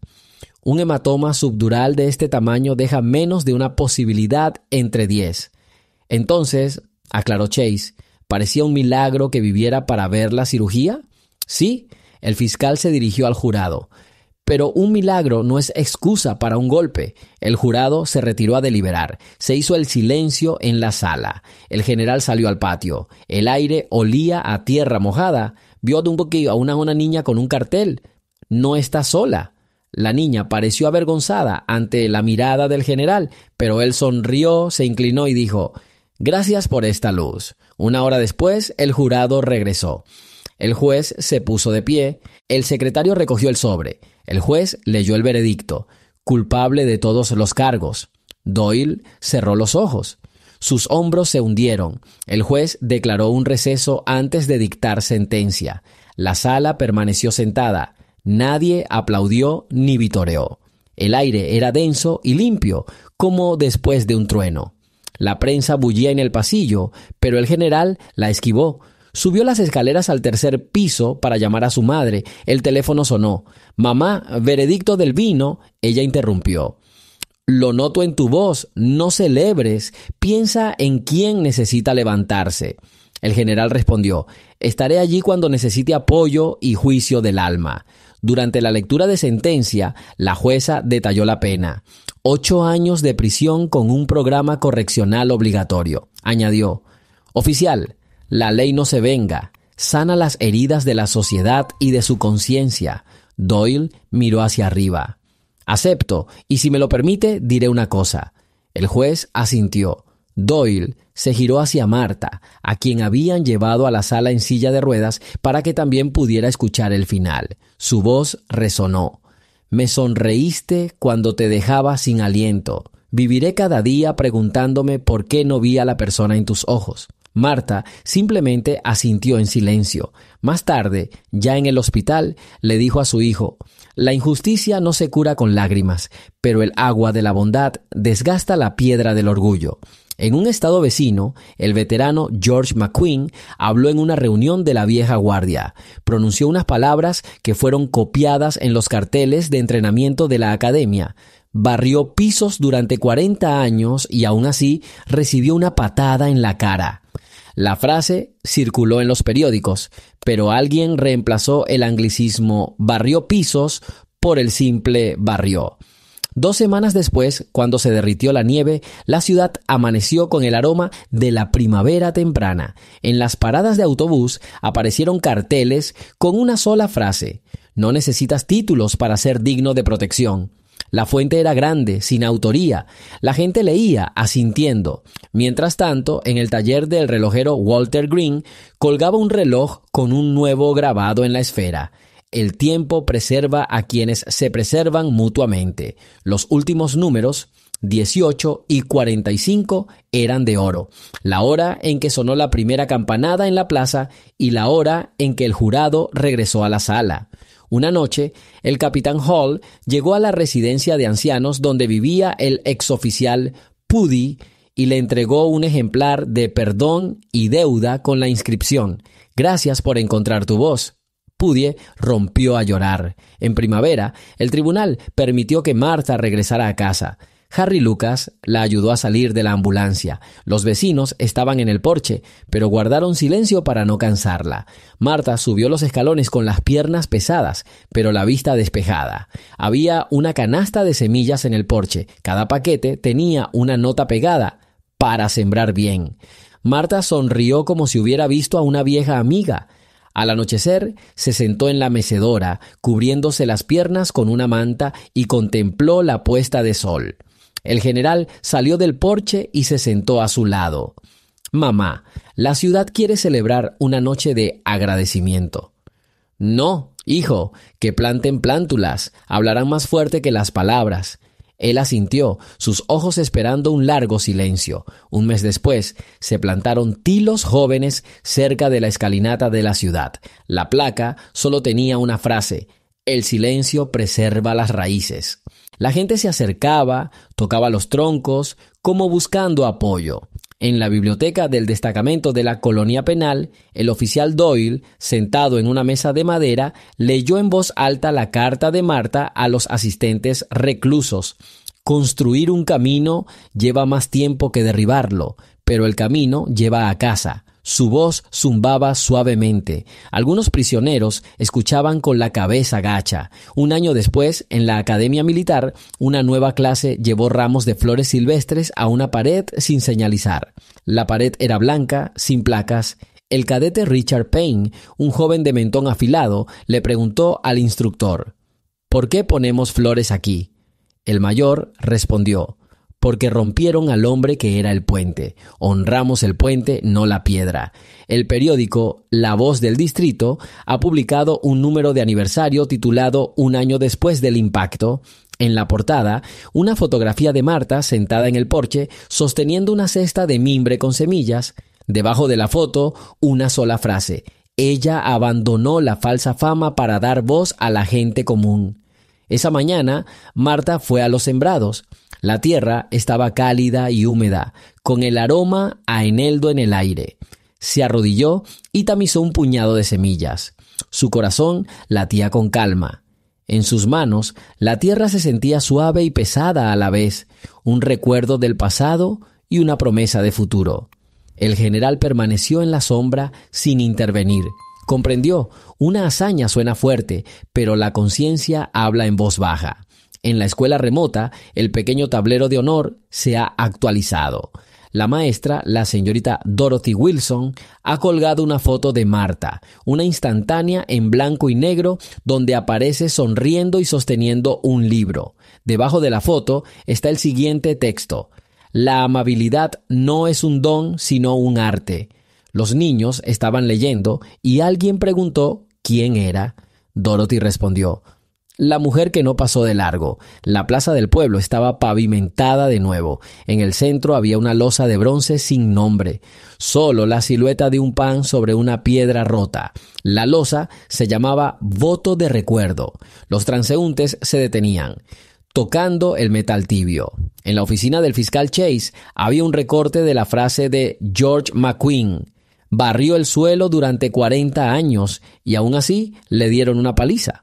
Un hematoma subdural de este tamaño deja menos de una posibilidad entre 10. Entonces, aclaró Chase, ¿parecía un milagro que viviera para ver la cirugía? Sí, el fiscal se dirigió al jurado. Pero un milagro no es excusa para un golpe. El jurado se retiró a deliberar. Se hizo el silencio en la sala. El general salió al patio. El aire olía a tierra mojada. Vio a una niña con un cartel. No está sola. La niña pareció avergonzada ante la mirada del general, pero él sonrió, se inclinó y dijo: «Gracias por esta luz». Una hora después, el jurado regresó. El juez se puso de pie. El secretario recogió el sobre. El juez leyó el veredicto: culpable de todos los cargos. Doyle cerró los ojos. Sus hombros se hundieron. El juez declaró un receso antes de dictar sentencia. La sala permaneció sentada. Nadie aplaudió ni vitoreó. El aire era denso y limpio, como después de un trueno. La prensa bullía en el pasillo, pero el general la esquivó. Subió las escaleras al tercer piso para llamar a su madre. El teléfono sonó. «Mamá, veredicto del vino». Ella interrumpió. «Lo noto en tu voz. No celebres. Piensa en quién necesita levantarse». El general respondió: «Estaré allí cuando necesite apoyo y juicio del alma». Durante la lectura de sentencia, la jueza detalló la pena. 8 años de prisión con un programa correccional obligatorio. Añadió: «Oficial, la ley no se venga, sana las heridas de la sociedad y de su conciencia». Doyle miró hacia arriba. «Acepto, y si me lo permite, diré una cosa». El juez asintió. Doyle se giró hacia Marta, a quien habían llevado a la sala en silla de ruedas para que también pudiera escuchar el final. Su voz resonó. «Me sonreíste cuando te dejaba sin aliento. Viviré cada día preguntándome por qué no vi a la persona en tus ojos». Marta simplemente asintió en silencio. Más tarde, ya en el hospital, le dijo a su hijo: «La injusticia no se cura con lágrimas, pero el agua de la bondad desgasta la piedra del orgullo». En un estado vecino, el veterano George McQueen habló en una reunión de la vieja guardia. Pronunció unas palabras que fueron copiadas en los carteles de entrenamiento de la academia. Barrió pisos durante 40 años y aún así recibió una patada en la cara. La frase circuló en los periódicos, pero alguien reemplazó el anglicismo barrió pisos por el simple barrió. 2 semanas después, cuando se derritió la nieve, la ciudad amaneció con el aroma de la primavera temprana. En las paradas de autobús aparecieron carteles con una sola frase: «No necesitas títulos para ser digno de protección». La fuente era grande, sin autoría. La gente leía, asintiendo. Mientras tanto, en el taller del relojero Walter Green, colgaba un reloj con un nuevo grabado en la esfera: «El tiempo preserva a quienes se preservan mutuamente». Los últimos números, 18 y 45, eran de oro. La hora en que sonó la primera campanada en la plaza y la hora en que el jurado regresó a la sala. Una noche, el capitán Hall llegó a la residencia de ancianos donde vivía el exoficial Pudi, y le entregó un ejemplar de Perdón y Deuda con la inscripción: «Gracias por encontrar tu voz». Pudie rompió a llorar. En primavera, el tribunal permitió que Martha regresara a casa. Harry Lucas la ayudó a salir de la ambulancia. Los vecinos estaban en el porche, pero guardaron silencio para no cansarla. Martha subió los escalones con las piernas pesadas, pero la vista despejada. Había una canasta de semillas en el porche. Cada paquete tenía una nota pegada: «Para sembrar bien». Martha sonrió como si hubiera visto a una vieja amiga. Al anochecer, se sentó en la mecedora, cubriéndose las piernas con una manta, y contempló la puesta de sol. El general salió del porche y se sentó a su lado. «Mamá, la ciudad quiere celebrar una noche de agradecimiento». «No, hijo, que planten plántulas, hablarán más fuerte que las palabras». Él asintió, sus ojos esperando un largo silencio. Un mes después, se plantaron tilos jóvenes cerca de la escalinata de la ciudad. La placa solo tenía una frase: «El silencio preserva las raíces». La gente se acercaba, tocaba los troncos, como buscando apoyo. En la biblioteca del destacamento de la colonia penal, el oficial Doyle, sentado en una mesa de madera, leyó en voz alta la carta de Martha a los asistentes reclusos. «Construir un camino lleva más tiempo que derribarlo, pero el camino lleva a casa». Su voz zumbaba suavemente. Algunos prisioneros escuchaban con la cabeza gacha. Un año después, en la academia militar, una nueva clase llevó ramos de flores silvestres a una pared sin señalizar. La pared era blanca, sin placas. El cadete Richard Payne, un joven de mentón afilado, le preguntó al instructor: «¿Por qué ponemos flores aquí?». El mayor respondió: «Porque rompieron al hombre que era el puente. Honramos el puente, no la piedra». El periódico La Voz del Distrito ha publicado un número de aniversario titulado «Un año después del impacto». En la portada, una fotografía de Martha sentada en el porche sosteniendo una cesta de mimbre con semillas. Debajo de la foto, una sola frase: «Ella abandonó la falsa fama para dar voz a la gente común». Esa mañana, Martha fue a los sembrados. La tierra estaba cálida y húmeda, con el aroma a eneldo en el aire. Se arrodilló y tamizó un puñado de semillas. Su corazón latía con calma. En sus manos, la tierra se sentía suave y pesada a la vez, un recuerdo del pasado y una promesa de futuro. El general permaneció en la sombra sin intervenir. Comprendió, una hazaña suena fuerte, pero la conciencia habla en voz baja. En la escuela remota, el pequeño tablero de honor se ha actualizado. La maestra, la señorita Dorothy Wilson, ha colgado una foto de Martha, una instantánea en blanco y negro donde aparece sonriendo y sosteniendo un libro. Debajo de la foto está el siguiente texto: «La amabilidad no es un don, sino un arte». Los niños estaban leyendo y alguien preguntó quién era. Dorothy respondió: «La mujer que no pasó de largo». La plaza del pueblo estaba pavimentada de nuevo. En el centro había una losa de bronce sin nombre, solo la silueta de un pan sobre una piedra rota. La losa se llamaba Voto de Recuerdo. Los transeúntes se detenían, tocando el metal tibio. En la oficina del fiscal Chase había un recorte de la frase de George McQueen: «Barrió el suelo durante 40 años y aún así le dieron una paliza».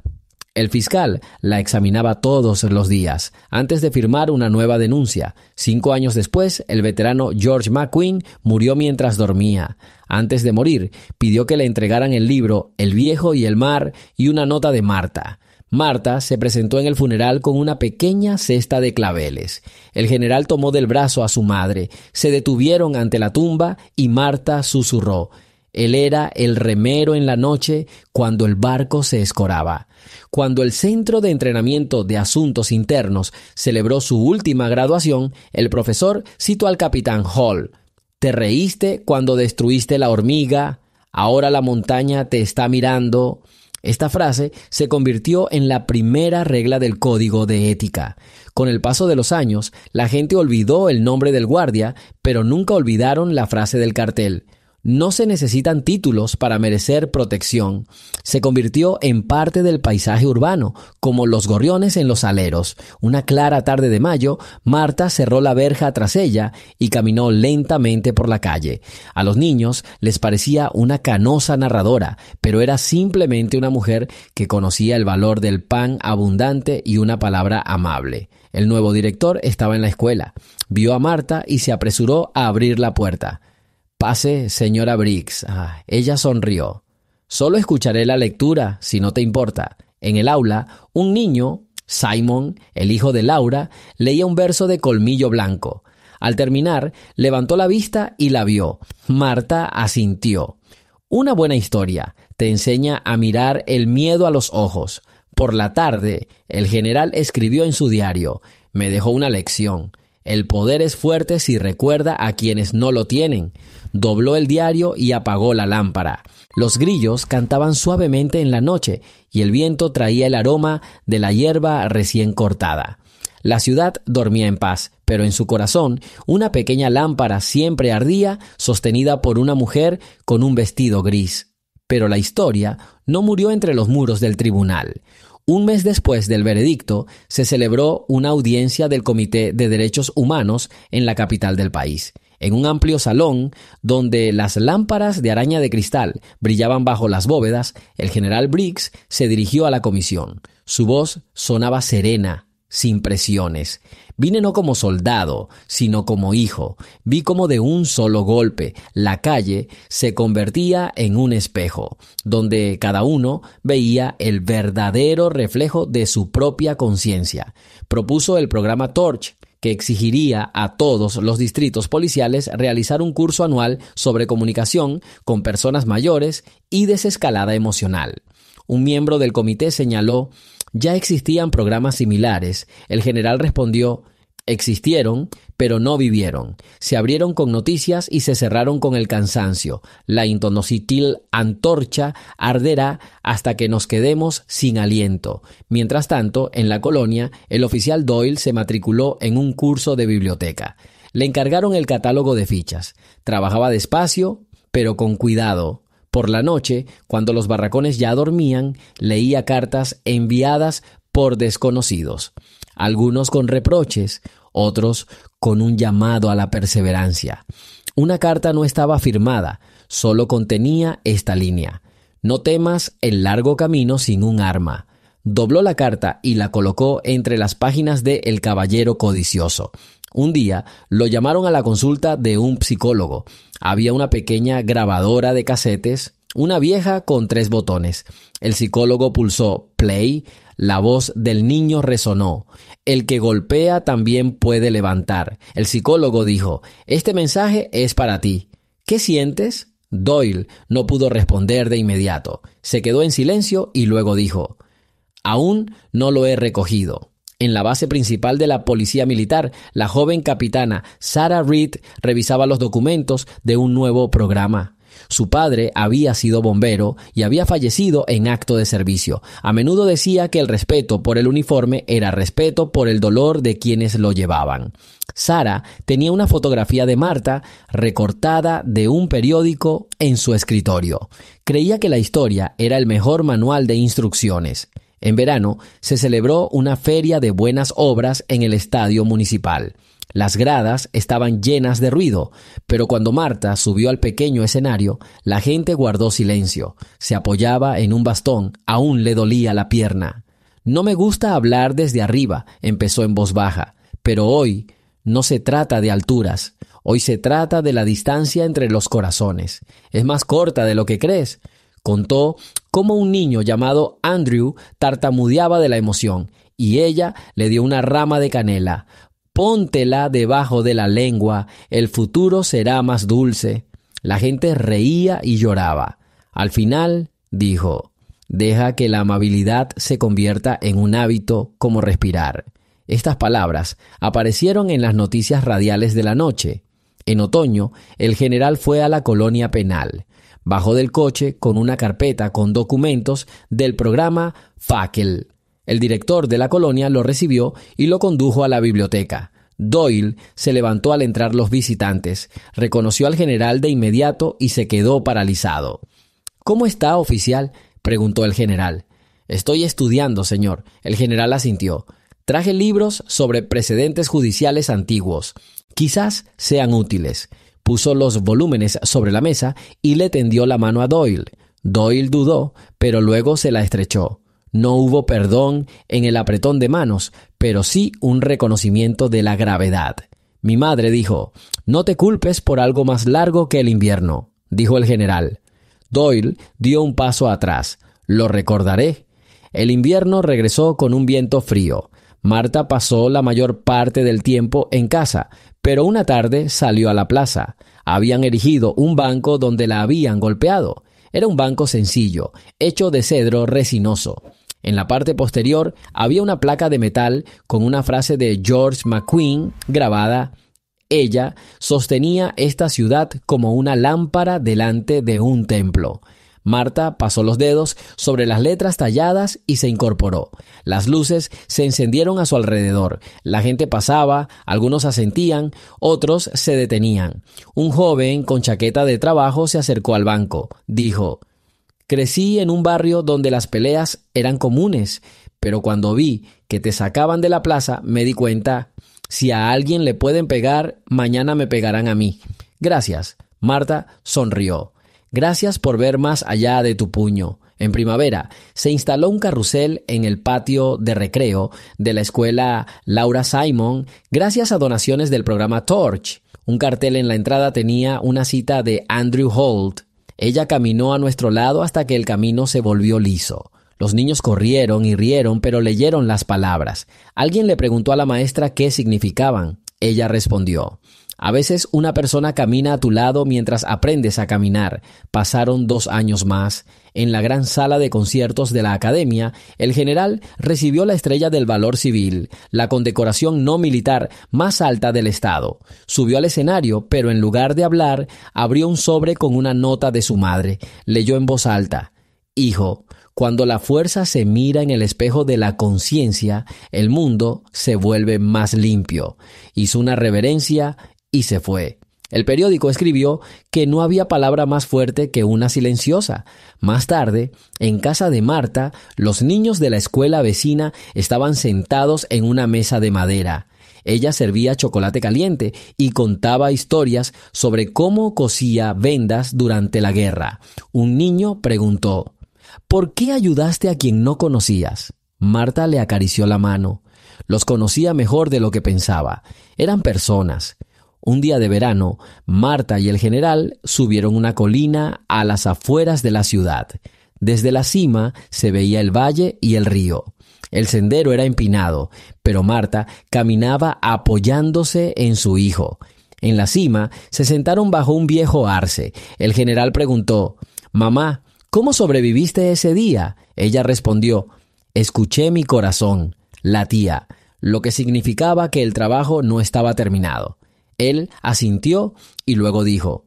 El fiscal la examinaba todos los días, antes de firmar una nueva denuncia. 5 años después, el veterano George McQueen murió mientras dormía. Antes de morir, pidió que le entregaran el libro El viejo y el mar y una nota de Martha. Martha se presentó en el funeral con una pequeña cesta de claveles. El general tomó del brazo a su madre. Se detuvieron ante la tumba y Martha susurró: «Él era el remero en la noche cuando el barco se escoraba». Cuando el Centro de Entrenamiento de Asuntos Internos celebró su última graduación, el profesor citó al capitán Hall: «Te reíste cuando destruiste la hormiga, ahora la montaña te está mirando». Esta frase se convirtió en la primera regla del código de ética. Con el paso de los años, la gente olvidó el nombre del guardia, pero nunca olvidaron la frase del cartel: No se necesitan títulos para merecer protección. Se convirtió en parte del paisaje urbano, como los gorriones en los aleros. Una clara tarde de mayo, Marta cerró la verja tras ella y caminó lentamente por la calle. A los niños les parecía una canosa narradora, pero era simplemente una mujer que conocía el valor del pan abundante y una palabra amable. El nuevo director estaba en la escuela. Vio a Marta y se apresuró a abrir la puerta. «Pase, señora Briggs». Ella sonrió. «Solo escucharé la lectura, si no te importa». En el aula, un niño, Simon, el hijo de Laura, leía un verso de Colmillo Blanco. Al terminar, levantó la vista y la vio. Marta asintió. «Una buena historia. Te enseña a mirar el miedo a los ojos». Por la tarde, el general escribió en su diario: «Me dejó una lección. El poder es fuerte si recuerda a quienes no lo tienen». Dobló el diario y apagó la lámpara. Los grillos cantaban suavemente en la noche y el viento traía el aroma de la hierba recién cortada. La ciudad dormía en paz, pero en su corazón una pequeña lámpara siempre ardía, sostenida por una mujer con un vestido gris. Pero la historia no murió entre los muros del tribunal. Un mes después del veredicto, se celebró una audiencia del Comité de Derechos Humanos en la capital del país. En un amplio salón, donde las lámparas de araña de cristal brillaban bajo las bóvedas, el general Briggs se dirigió a la comisión. Su voz sonaba serena, sin presiones. «Vine no como soldado, sino como hijo. Vi cómo de un solo golpe la calle se convertía en un espejo, donde cada uno veía el verdadero reflejo de su propia conciencia». Propuso el programa Torch, que exigiría a todos los distritos policiales realizar un curso anual sobre comunicación con personas mayores y desescalada emocional. Un miembro del comité señaló: «Ya existían programas similares». El general respondió: «Existieron, pero no vivieron. Se abrieron con noticias y se cerraron con el cansancio. La intonositil antorcha arderá hasta que nos quedemos sin aliento». Mientras tanto, en la colonia, el oficial Doyle se matriculó en un curso de biblioteca. Le encargaron el catálogo de fichas. Trabajaba despacio, pero con cuidado. Por la noche, cuando los barracones ya dormían, leía cartas enviadas por desconocidos, algunos con reproches, otros con un llamado a la perseverancia. Una carta no estaba firmada, solo contenía esta línea: «No temas el largo camino sin un arma». Dobló la carta y la colocó entre las páginas de El Caballero Codicioso. Un día lo llamaron a la consulta de un psicólogo. Había una pequeña grabadora de casetes, una vieja con 3 botones. El psicólogo pulsó play. La voz del niño resonó: «El que golpea también puede levantar». El psicólogo dijo: «Este mensaje es para ti. ¿Qué sientes?». Doyle no pudo responder de inmediato. Se quedó en silencio y luego dijo: «Aún no lo he recogido». En la base principal de la policía militar, la joven capitana Sarah Reed revisaba los documentos de un nuevo programa. Su padre había sido bombero y había fallecido en acto de servicio. A menudo decía que el respeto por el uniforme era respeto por el dolor de quienes lo llevaban. Sarah tenía una fotografía de Marta recortada de un periódico en su escritorio. Creía que la historia era el mejor manual de instrucciones. En verano se celebró una feria de buenas obras en el estadio municipal. Las gradas estaban llenas de ruido, pero cuando Marta subió al pequeño escenario, la gente guardó silencio. Se apoyaba en un bastón, aún le dolía la pierna. «No me gusta hablar desde arriba», empezó en voz baja, «pero hoy no se trata de alturas. Hoy se trata de la distancia entre los corazones. Es más corta de lo que crees». Contó cómo un niño llamado Andrew tartamudeaba de la emoción, y ella le dio una rama de canela. «Póntela debajo de la lengua, el futuro será más dulce». La gente reía y lloraba. Al final dijo: «Deja que la amabilidad se convierta en un hábito como respirar». Estas palabras aparecieron en las noticias radiales de la noche. En otoño, el general fue a la colonia penal. Bajó del coche con una carpeta con documentos del programa Fackel. El director de la colonia lo recibió y lo condujo a la biblioteca. Doyle se levantó al entrar los visitantes, reconoció al general de inmediato y se quedó paralizado. «¿Cómo está, oficial?», preguntó el general. «Estoy estudiando, señor», el general asintió. «Traje libros sobre precedentes judiciales antiguos. Quizás sean útiles». Puso los volúmenes sobre la mesa y le tendió la mano a Doyle. Doyle dudó, pero luego se la estrechó. No hubo perdón en el apretón de manos, pero sí un reconocimiento de la gravedad. Mi madre dijo: «No te culpes por algo más largo que el invierno», dijo el general. Doyle dio un paso atrás. «Lo recordaré». El invierno regresó con un viento frío. Marta pasó la mayor parte del tiempo en casa, pero una tarde salió a la plaza. Habían erigido un banco donde la habían golpeado. Era un banco sencillo, hecho de cedro resinoso. En la parte posterior había una placa de metal con una frase de George McQueen grabada. Ella sostenía esta ciudad como una lámpara delante de un templo. Marta pasó los dedos sobre las letras talladas y se incorporó. Las luces se encendieron a su alrededor. La gente pasaba, algunos asentían, otros se detenían. Un joven con chaqueta de trabajo se acercó al banco. Dijo: «Crecí en un barrio donde las peleas eran comunes, pero cuando vi que te sacaban de la plaza me di cuenta, si a alguien le pueden pegar, mañana me pegarán a mí». «Gracias». Marta sonrió. «Gracias por ver más allá de tu puño». En primavera se instaló un carrusel en el patio de recreo de la escuela Laura Simon gracias a donaciones del programa Torch. Un cartel en la entrada tenía una cita de Andrew Holt. Ella caminó a nuestro lado hasta que el camino se volvió liso. Los niños corrieron y rieron, pero leyeron las palabras. Alguien le preguntó a la maestra qué significaban. Ella respondió: «A veces una persona camina a tu lado mientras aprendes a caminar». Pasaron 2 años más. En la gran sala de conciertos de la academia, el general recibió la Estrella del Valor Civil, la condecoración no militar más alta del estado. Subió al escenario, pero en lugar de hablar, abrió un sobre con una nota de su madre. Leyó en voz alta: «Hijo, cuando la fuerza se mira en el espejo de la conciencia, el mundo se vuelve más limpio». Hizo una reverencia y se fue. El periódico escribió que no había palabra más fuerte que una silenciosa. Más tarde, en casa de Marta, los niños de la escuela vecina estaban sentados en una mesa de madera. Ella servía chocolate caliente y contaba historias sobre cómo cosía vendas durante la guerra. Un niño preguntó: «¿Por qué ayudaste a quien no conocías?». Marta le acarició la mano. Los conocía mejor de lo que pensaba. Eran personas. Un día de verano, Marta y el general subieron una colina a las afueras de la ciudad. Desde la cima se veía el valle y el río. El sendero era empinado, pero Marta caminaba apoyándose en su hijo. En la cima se sentaron bajo un viejo arce. El general preguntó: «Mamá, ¿cómo sobreviviste ese día?». Ella respondió: «Escuché mi corazón, latía», lo que significaba que el trabajo no estaba terminado. Él asintió y luego dijo: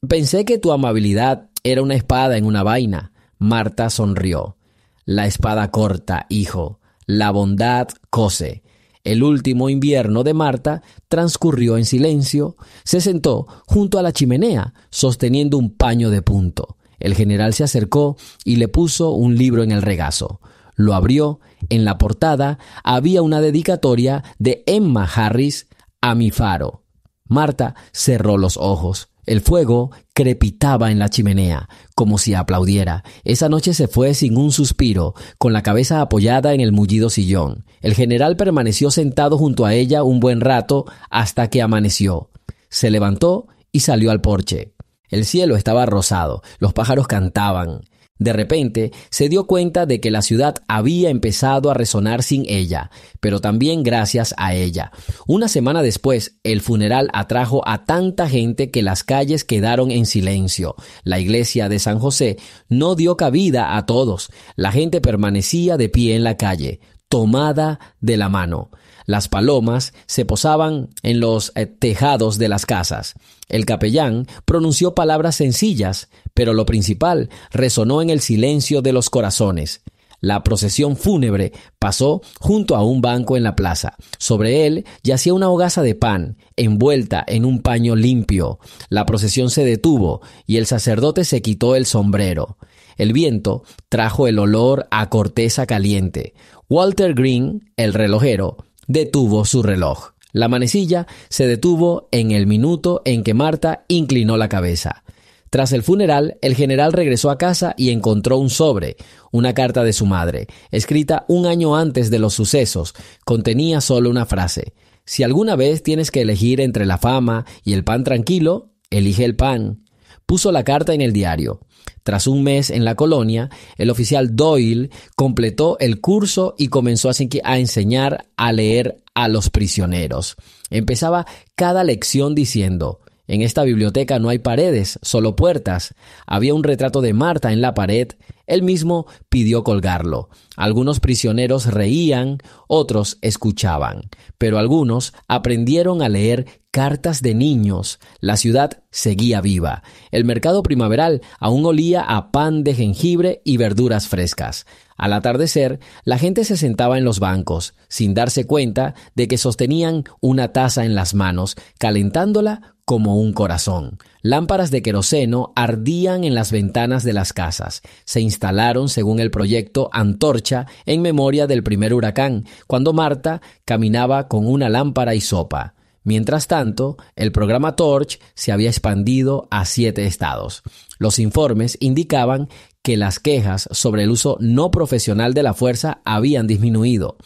«Pensé que tu amabilidad era una espada en una vaina». Marta sonrió. «La espada corta, hijo. La bondad cose». El último invierno de Marta transcurrió en silencio. Se sentó junto a la chimenea, sosteniendo un paño de punto. El general se acercó y le puso un libro en el regazo. Lo abrió. En la portada había una dedicatoria de Emma Harris a mi faro. Marta cerró los ojos. El fuego crepitaba en la chimenea, como si aplaudiera. Esa noche se fue sin un suspiro, con la cabeza apoyada en el mullido sillón. El general permaneció sentado junto a ella un buen rato hasta que amaneció. Se levantó y salió al porche. El cielo estaba rosado, los pájaros cantaban. De repente se dio cuenta de que la ciudad había empezado a resonar sin ella, pero también gracias a ella. Una semana después, el funeral atrajo a tanta gente que las calles quedaron en silencio. La iglesia de San José no dio cabida a todos. La gente permanecía de pie en la calle, tomada de la mano. Las palomas se posaban en los tejados de las casas. El capellán pronunció palabras sencillas, pero lo principal resonó en el silencio de los corazones. La procesión fúnebre pasó junto a un banco en la plaza. Sobre él yacía una hogaza de pan, envuelta en un paño limpio. La procesión se detuvo y el sacerdote se quitó el sombrero. El viento trajo el olor a corteza caliente. Walter Green, el relojero, detuvo su reloj. La manecilla se detuvo en el minuto en que Marta inclinó la cabeza. Tras el funeral, el general regresó a casa y encontró un sobre, una carta de su madre, escrita un año antes de los sucesos. Contenía solo una frase: si alguna vez tienes que elegir entre la fama y el pan tranquilo, elige el pan. Puso la carta en el diario. Tras un mes en la colonia, el oficial Doyle completó el curso y comenzó a enseñar a leer a los prisioneros. Empezaba cada lección diciendo: en esta biblioteca no hay paredes, solo puertas. Había un retrato de Marta en la pared. Él mismo pidió colgarlo. Algunos prisioneros reían, otros escuchaban, pero algunos aprendieron a leer cartas de niños. La ciudad seguía viva. El mercado primaveral aún olía a pan de jengibre y verduras frescas. Al atardecer, la gente se sentaba en los bancos, sin darse cuenta de que sostenían una taza en las manos, calentándola como un corazón. Lámparas de queroseno ardían en las ventanas de las casas. Se instalaron, según el proyecto, antorcha en memoria del primer huracán, cuando Marta caminaba con una lámpara y sopa. Mientras tanto, el programa Torch se había expandido a 7 estados. Los informes indicaban que las quejas sobre el uso no profesional de la fuerza habían disminuido.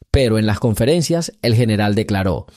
Pero en las conferencias, el general declaró: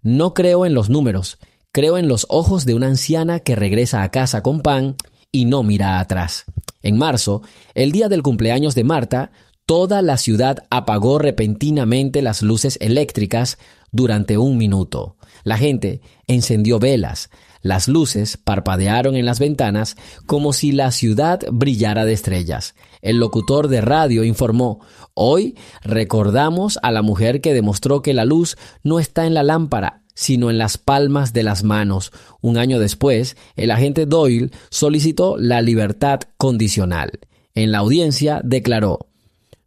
no creo en los números. Creo en los ojos de una anciana que regresa a casa con pan y no mira atrás. En marzo, el día del cumpleaños de Marta, toda la ciudad apagó repentinamente las luces eléctricas durante 1 minuto. La gente encendió velas. Las luces parpadearon en las ventanas como si la ciudad brillara de estrellas. El locutor de radio informó: hoy recordamos a la mujer que demostró que la luz no está en la lámpara, sino en las palmas de las manos. Un año después, el agente Doyle solicitó la libertad condicional. En la audiencia declaró: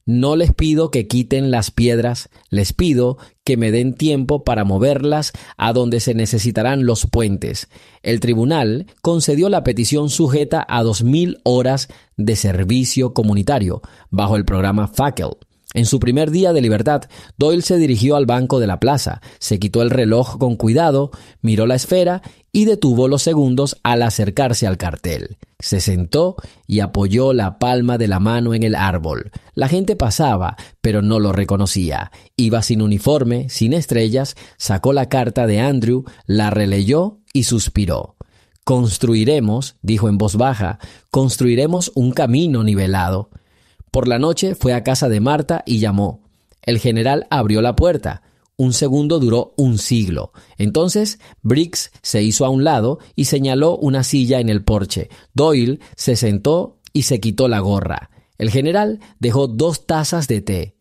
no les pido que quiten las piedras, les pido que me den tiempo para moverlas a donde se necesitarán los puentes. El tribunal concedió la petición sujeta a 2,000 horas de servicio comunitario bajo el programa Fackel. En su primer día de libertad, Doyle se dirigió al banco de la plaza, se quitó el reloj con cuidado, miró la esfera y detuvo los segundos al acercarse al cartel. Se sentó y apoyó la palma de la mano en el árbol. La gente pasaba, pero no lo reconocía. Iba sin uniforme, sin estrellas, sacó la carta de Andrew, la releyó y suspiró. Construiremos, dijo en voz baja, construiremos un camino nivelado. Por la noche fue a casa de Marta y llamó. El general abrió la puerta. 1 segundo duró 1 siglo. Entonces Briggs se hizo a un lado y señaló una silla en el porche. Doyle se sentó y se quitó la gorra. El general dejó 2 tazas de té.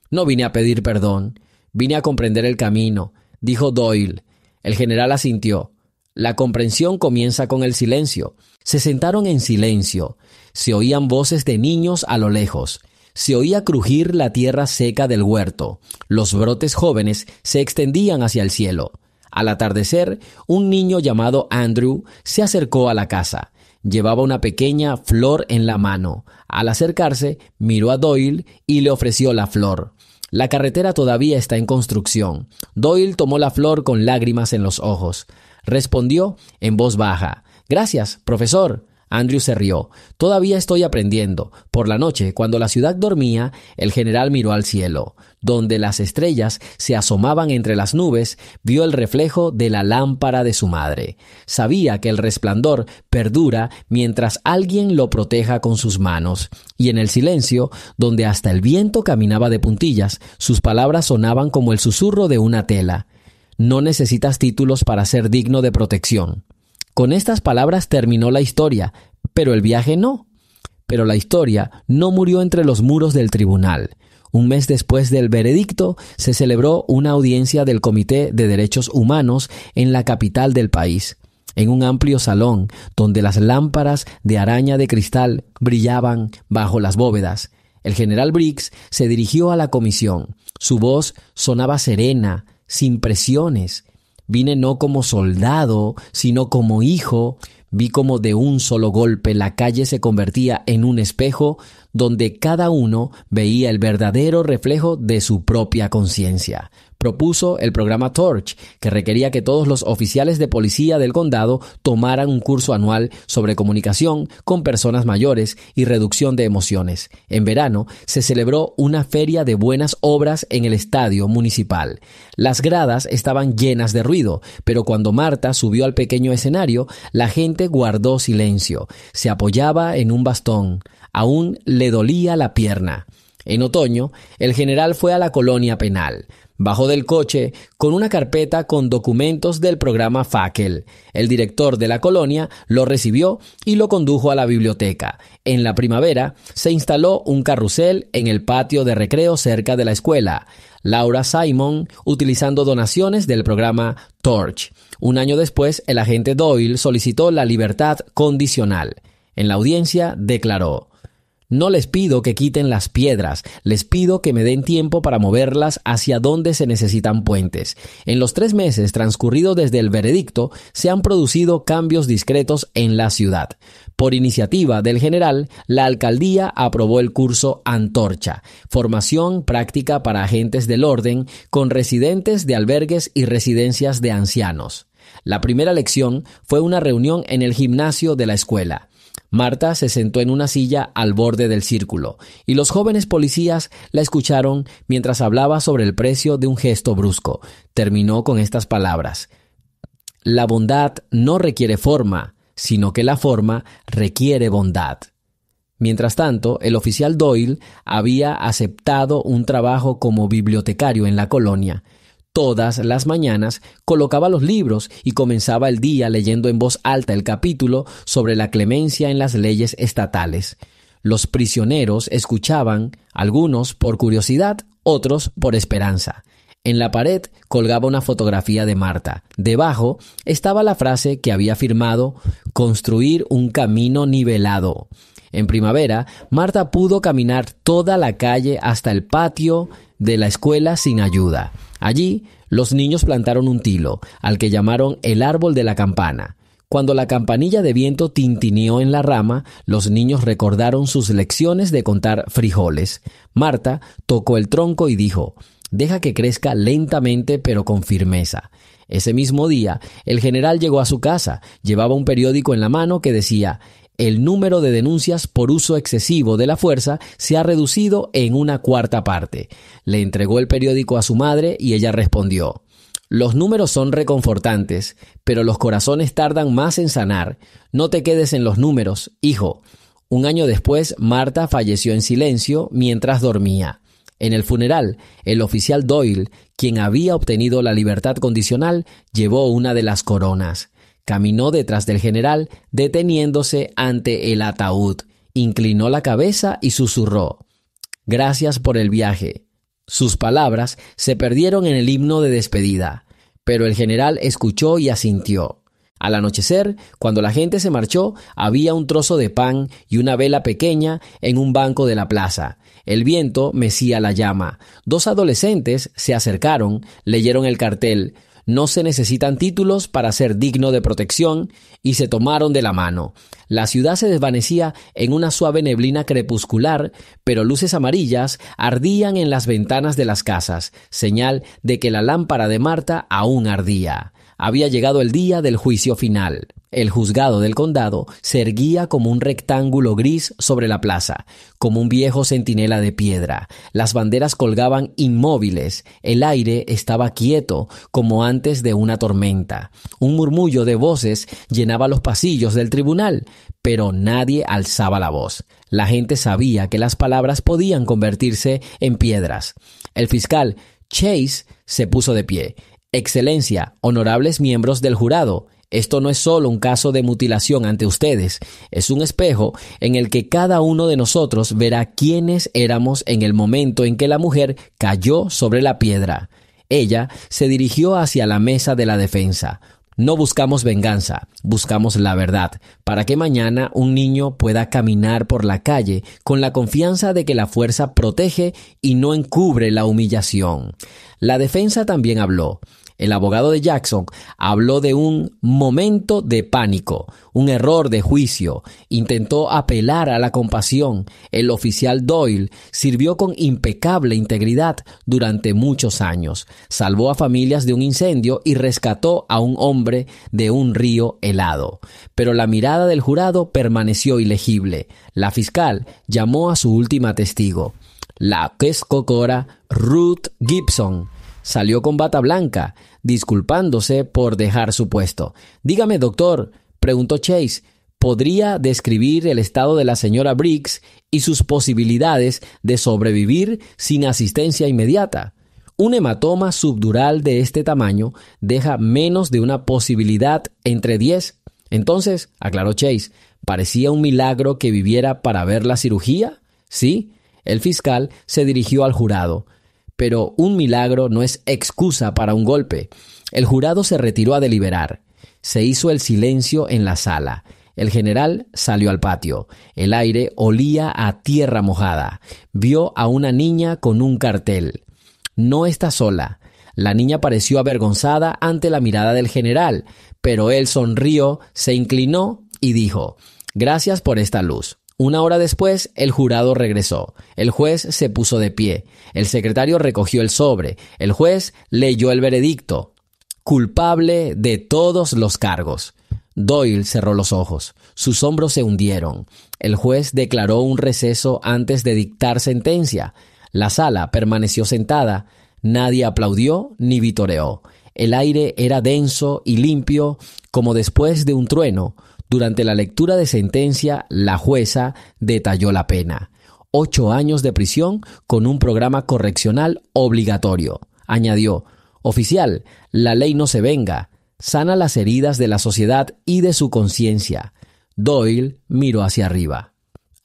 No vine a pedir perdón, vine a comprender el camino, dijo Doyle. El general asintió. La comprensión comienza con el silencio. Se sentaron en silencio. Se oían voces de niños a lo lejos. Se oía crujir la tierra seca del huerto. Los brotes jóvenes se extendían hacia el cielo. Al atardecer, un niño llamado Andrew se acercó a la casa. Llevaba una pequeña flor en la mano. Al acercarse, miró a Doyle y le ofreció la flor. La carretera todavía está en construcción. Doyle tomó la flor con lágrimas en los ojos. Respondió en voz baja: «Gracias, profesor». Andrew se rió. «Todavía estoy aprendiendo». Por la noche, cuando la ciudad dormía, el general miró al cielo. Donde las estrellas se asomaban entre las nubes, vio el reflejo de la lámpara de su madre. Sabía que el resplandor perdura mientras alguien lo proteja con sus manos. Y en el silencio, donde hasta el viento caminaba de puntillas, sus palabras sonaban como el susurro de una tela. «No necesitas títulos para ser digno de protección». Con estas palabras terminó la historia, pero el viaje no. Pero la historia no murió entre los muros del tribunal. Un mes después del veredicto, se celebró una audiencia del Comité de Derechos Humanos en la capital del país, en un amplio salón donde las lámparas de araña de cristal brillaban bajo las bóvedas. El general Briggs se dirigió a la comisión. Su voz sonaba serena, sin presiones. Vine no como soldado, sino como hijo. Vi como de un solo golpe la calle se convertía en un espejo donde cada uno veía el verdadero reflejo de su propia conciencia. Propuso el programa Torch, que requería que todos los oficiales de policía del condado tomaran un curso anual sobre comunicación con personas mayores y reducción de emociones. En verano se celebró una feria de buenas obras en el estadio municipal. Las gradas estaban llenas de ruido, pero cuando Marta subió al pequeño escenario, la gente guardó silencio. Se apoyaba en un bastón. Aún le dolía la pierna. En otoño, el general fue a la colonia penal. Bajó del coche con una carpeta con documentos del programa Fackel. El director de la colonia lo recibió y lo condujo a la biblioteca. En la primavera se instaló un carrusel en el patio de recreo cerca de la escuela. Laura Simon, utilizando donaciones del programa Torch. Un año después, el agente Doyle solicitó la libertad condicional. En la audiencia declaró: no les pido que quiten las piedras, les pido que me den tiempo para moverlas hacia donde se necesitan puentes. En los 3 meses transcurridos desde el veredicto, se han producido cambios discretos en la ciudad. Por iniciativa del general, la alcaldía aprobó el curso Antorcha, formación práctica para agentes del orden con residentes de albergues y residencias de ancianos. La primera lección fue una reunión en el gimnasio de la escuela. Marta se sentó en una silla al borde del círculo y los jóvenes policías la escucharon mientras hablaba sobre el precio de un gesto brusco. Terminó con estas palabras: la bondad no requiere forma, sino que la forma requiere bondad. Mientras tanto, el oficial Doyle había aceptado un trabajo como bibliotecario en la colonia. Todas las mañanas colocaba los libros y comenzaba el día leyendo en voz alta el capítulo sobre la clemencia en las leyes estatales. Los prisioneros escuchaban, algunos por curiosidad, otros por esperanza. En la pared colgaba una fotografía de Marta. Debajo estaba la frase que había firmado: construir un camino nivelado. En primavera, Marta pudo caminar toda la calle hasta el patio de la escuela sin ayuda. Allí, los niños plantaron un tilo, al que llamaron el árbol de la campana. Cuando la campanilla de viento tintineó en la rama, los niños recordaron sus lecciones de contar frijoles. Marta tocó el tronco y dijo: deja que crezca lentamente pero con firmeza. Ese mismo día, el general llegó a su casa. Llevaba un periódico en la mano que decía: el número de denuncias por uso excesivo de la fuerza se ha reducido en 1/4 parte. Le entregó el periódico a su madre y ella respondió: los números son reconfortantes, pero los corazones tardan más en sanar. No te quedes en los números, hijo. Un año después, Marta falleció en silencio mientras dormía. En el funeral, el oficial Doyle, quien había obtenido la libertad condicional, llevó una de las coronas. Caminó detrás del general, deteniéndose ante el ataúd. Inclinó la cabeza y susurró: gracias por el viaje. Sus palabras se perdieron en el himno de despedida, pero el general escuchó y asintió. Al anochecer, cuando la gente se marchó, había un trozo de pan y una vela pequeña en un banco de la plaza. El viento mecía la llama. 2 adolescentes se acercaron, leyeron el cartel: no se necesitan títulos para ser digno de protección, y se tomaron de la mano. La ciudad se desvanecía en una suave neblina crepuscular, pero luces amarillas ardían en las ventanas de las casas, señal de que la lámpara de Marta aún ardía. Había llegado el día del juicio final. El juzgado del condado se erguía como un rectángulo gris sobre la plaza, como un viejo centinela de piedra. Las banderas colgaban inmóviles. El aire estaba quieto, como antes de una tormenta. Un murmullo de voces llenaba los pasillos del tribunal, pero nadie alzaba la voz. La gente sabía que las palabras podían convertirse en piedras. El fiscal Chase se puso de pie. Excelencia, honorables miembros del jurado, esto no es solo un caso de mutilación ante ustedes, es un espejo en el que cada uno de nosotros verá quiénes éramos en el momento en que la mujer cayó sobre la piedra. Ella se dirigió hacia la mesa de la defensa. No buscamos venganza, buscamos la verdad, para que mañana un niño pueda caminar por la calle con la confianza de que la fuerza protege y no encubre la humillación. La defensa también habló. El abogado de Jackson habló de un momento de pánico, un error de juicio, intentó apelar a la compasión. El oficial Doyle sirvió con impecable integridad durante muchos años, salvó a familias de un incendio y rescató a un hombre de un río helado. Pero la mirada del jurado permaneció ilegible. La fiscal llamó a su última testigo, la quescocora Ruth Gibson. Salió con bata blanca, disculpándose por dejar su puesto. «Dígame, doctor», preguntó Chase, «¿podría describir el estado de la señora Briggs y sus posibilidades de sobrevivir sin asistencia inmediata?» Un hematoma subdural de este tamaño deja menos de una posibilidad entre 10. Entonces, aclaró Chase, ¿parecía un milagro que viviera para ver la cirugía? Sí. El fiscal se dirigió al jurado. Pero un milagro no es excusa para un golpe. El jurado se retiró a deliberar. Se hizo el silencio en la sala. El general salió al patio. El aire olía a tierra mojada. Vio a una niña con un cartel. «No está sola». La niña pareció avergonzada ante la mirada del general, pero él sonrió, se inclinó y dijo, «Gracias por esta luz». Una hora después, el jurado regresó. El juez se puso de pie. El secretario recogió el sobre. El juez leyó el veredicto. Culpable de todos los cargos. Doyle cerró los ojos. Sus hombros se hundieron. El juez declaró un receso antes de dictar sentencia. La sala permaneció sentada. Nadie aplaudió ni vitoreó. El aire era denso y limpio, como después de un trueno. Durante la lectura de sentencia, la jueza detalló la pena. 8 años de prisión con un programa correccional obligatorio. Añadió, «Oficial, la ley no se venga. Sana las heridas de la sociedad y de su conciencia». Doyle miró hacia arriba.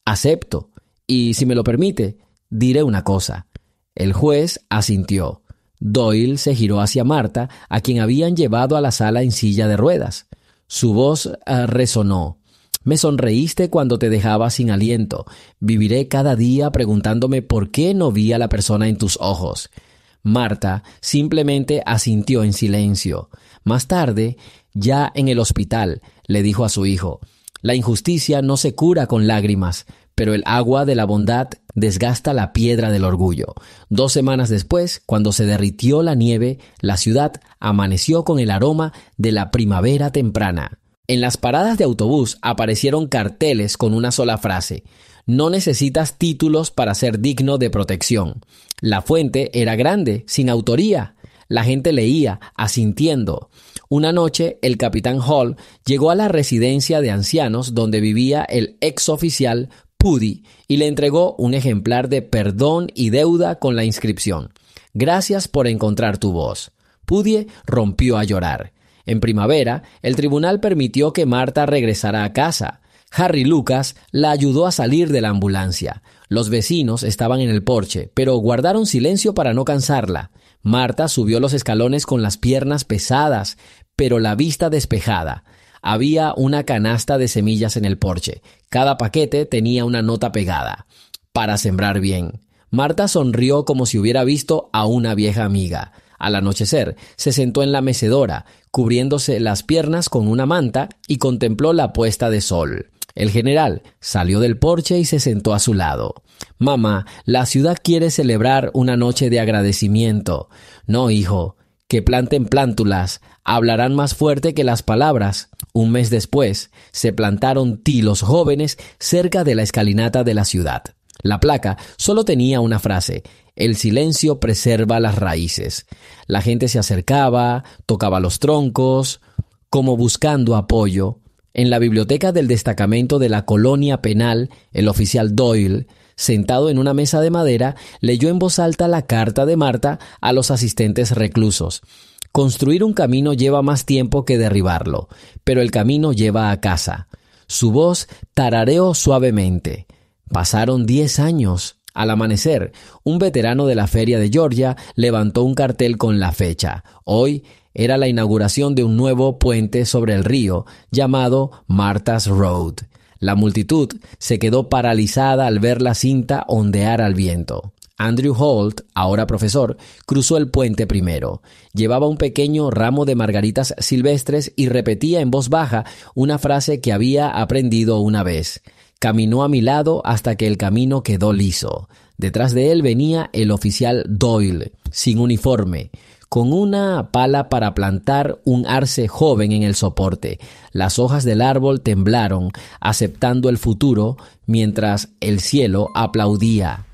«Acepto. Y si me lo permite, diré una cosa». El juez asintió. Doyle se giró hacia Marta, a quien habían llevado a la sala en silla de ruedas. Su voz resonó. «Me sonreíste cuando te dejaba sin aliento. Viviré cada día preguntándome por qué no vi a la persona en tus ojos». Marta simplemente asintió en silencio. Más tarde, ya en el hospital, le dijo a su hijo, «La injusticia no se cura con lágrimas, pero el agua de la bondad desgasta la piedra del orgullo». 2 semanas después, cuando se derritió la nieve, la ciudad amaneció con el aroma de la primavera temprana. En las paradas de autobús aparecieron carteles con una sola frase: «No necesitas títulos para ser digno de protección». La fuente era grande, sin autoría. La gente leía, asintiendo. Una noche, el capitán Hall llegó a la residencia de ancianos donde vivía el exoficial Pudi y le entregó un ejemplar de Perdón y Deuda con la inscripción: «Gracias por encontrar tu voz». Pudi rompió a llorar. En primavera, el tribunal permitió que Marta regresara a casa. Harry Lucas la ayudó a salir de la ambulancia. Los vecinos estaban en el porche, pero guardaron silencio para no cansarla. Marta subió los escalones con las piernas pesadas, pero la vista despejada. Había una canasta de semillas en el porche. Cada paquete tenía una nota pegada: «Para sembrar bien». Marta sonrió como si hubiera visto a una vieja amiga. Al anochecer, se sentó en la mecedora, cubriéndose las piernas con una manta, y contempló la puesta de sol. El general salió del porche y se sentó a su lado. «Mamá, la ciudad quiere celebrar una noche de agradecimiento». «No, hijo, que planten plántulas, hablarán más fuerte que las palabras». Un mes después, se plantaron tilos jóvenes cerca de la escalinata de la ciudad. La placa solo tenía una frase: «El silencio preserva las raíces». La gente se acercaba, tocaba los troncos, como buscando apoyo. En la biblioteca del destacamento de la colonia penal, el oficial Doyle, sentado en una mesa de madera, leyó en voz alta la carta de Marta a los asistentes reclusos. Construir un camino lleva más tiempo que derribarlo, pero el camino lleva a casa. Su voz tarareó suavemente. Pasaron 10 años. Al amanecer, un veterano de la feria de Georgia levantó un cartel con la fecha: «Hoy Era la inauguración de un nuevo puente sobre el río llamado Martha's Road. La multitud se quedó paralizada al ver la cinta ondear al viento. Andrew Holt, ahora profesor, cruzó el puente primero. Llevaba un pequeño ramo de margaritas silvestres y repetía en voz baja una frase que había aprendido una vez. Caminó a mi lado hasta que el camino quedó liso. Detrás de él venía el oficial Doyle, sin uniforme, con una pala para plantar un arce joven en el soporte. Las hojas del árbol temblaron, aceptando el futuro, mientras el cielo aplaudía.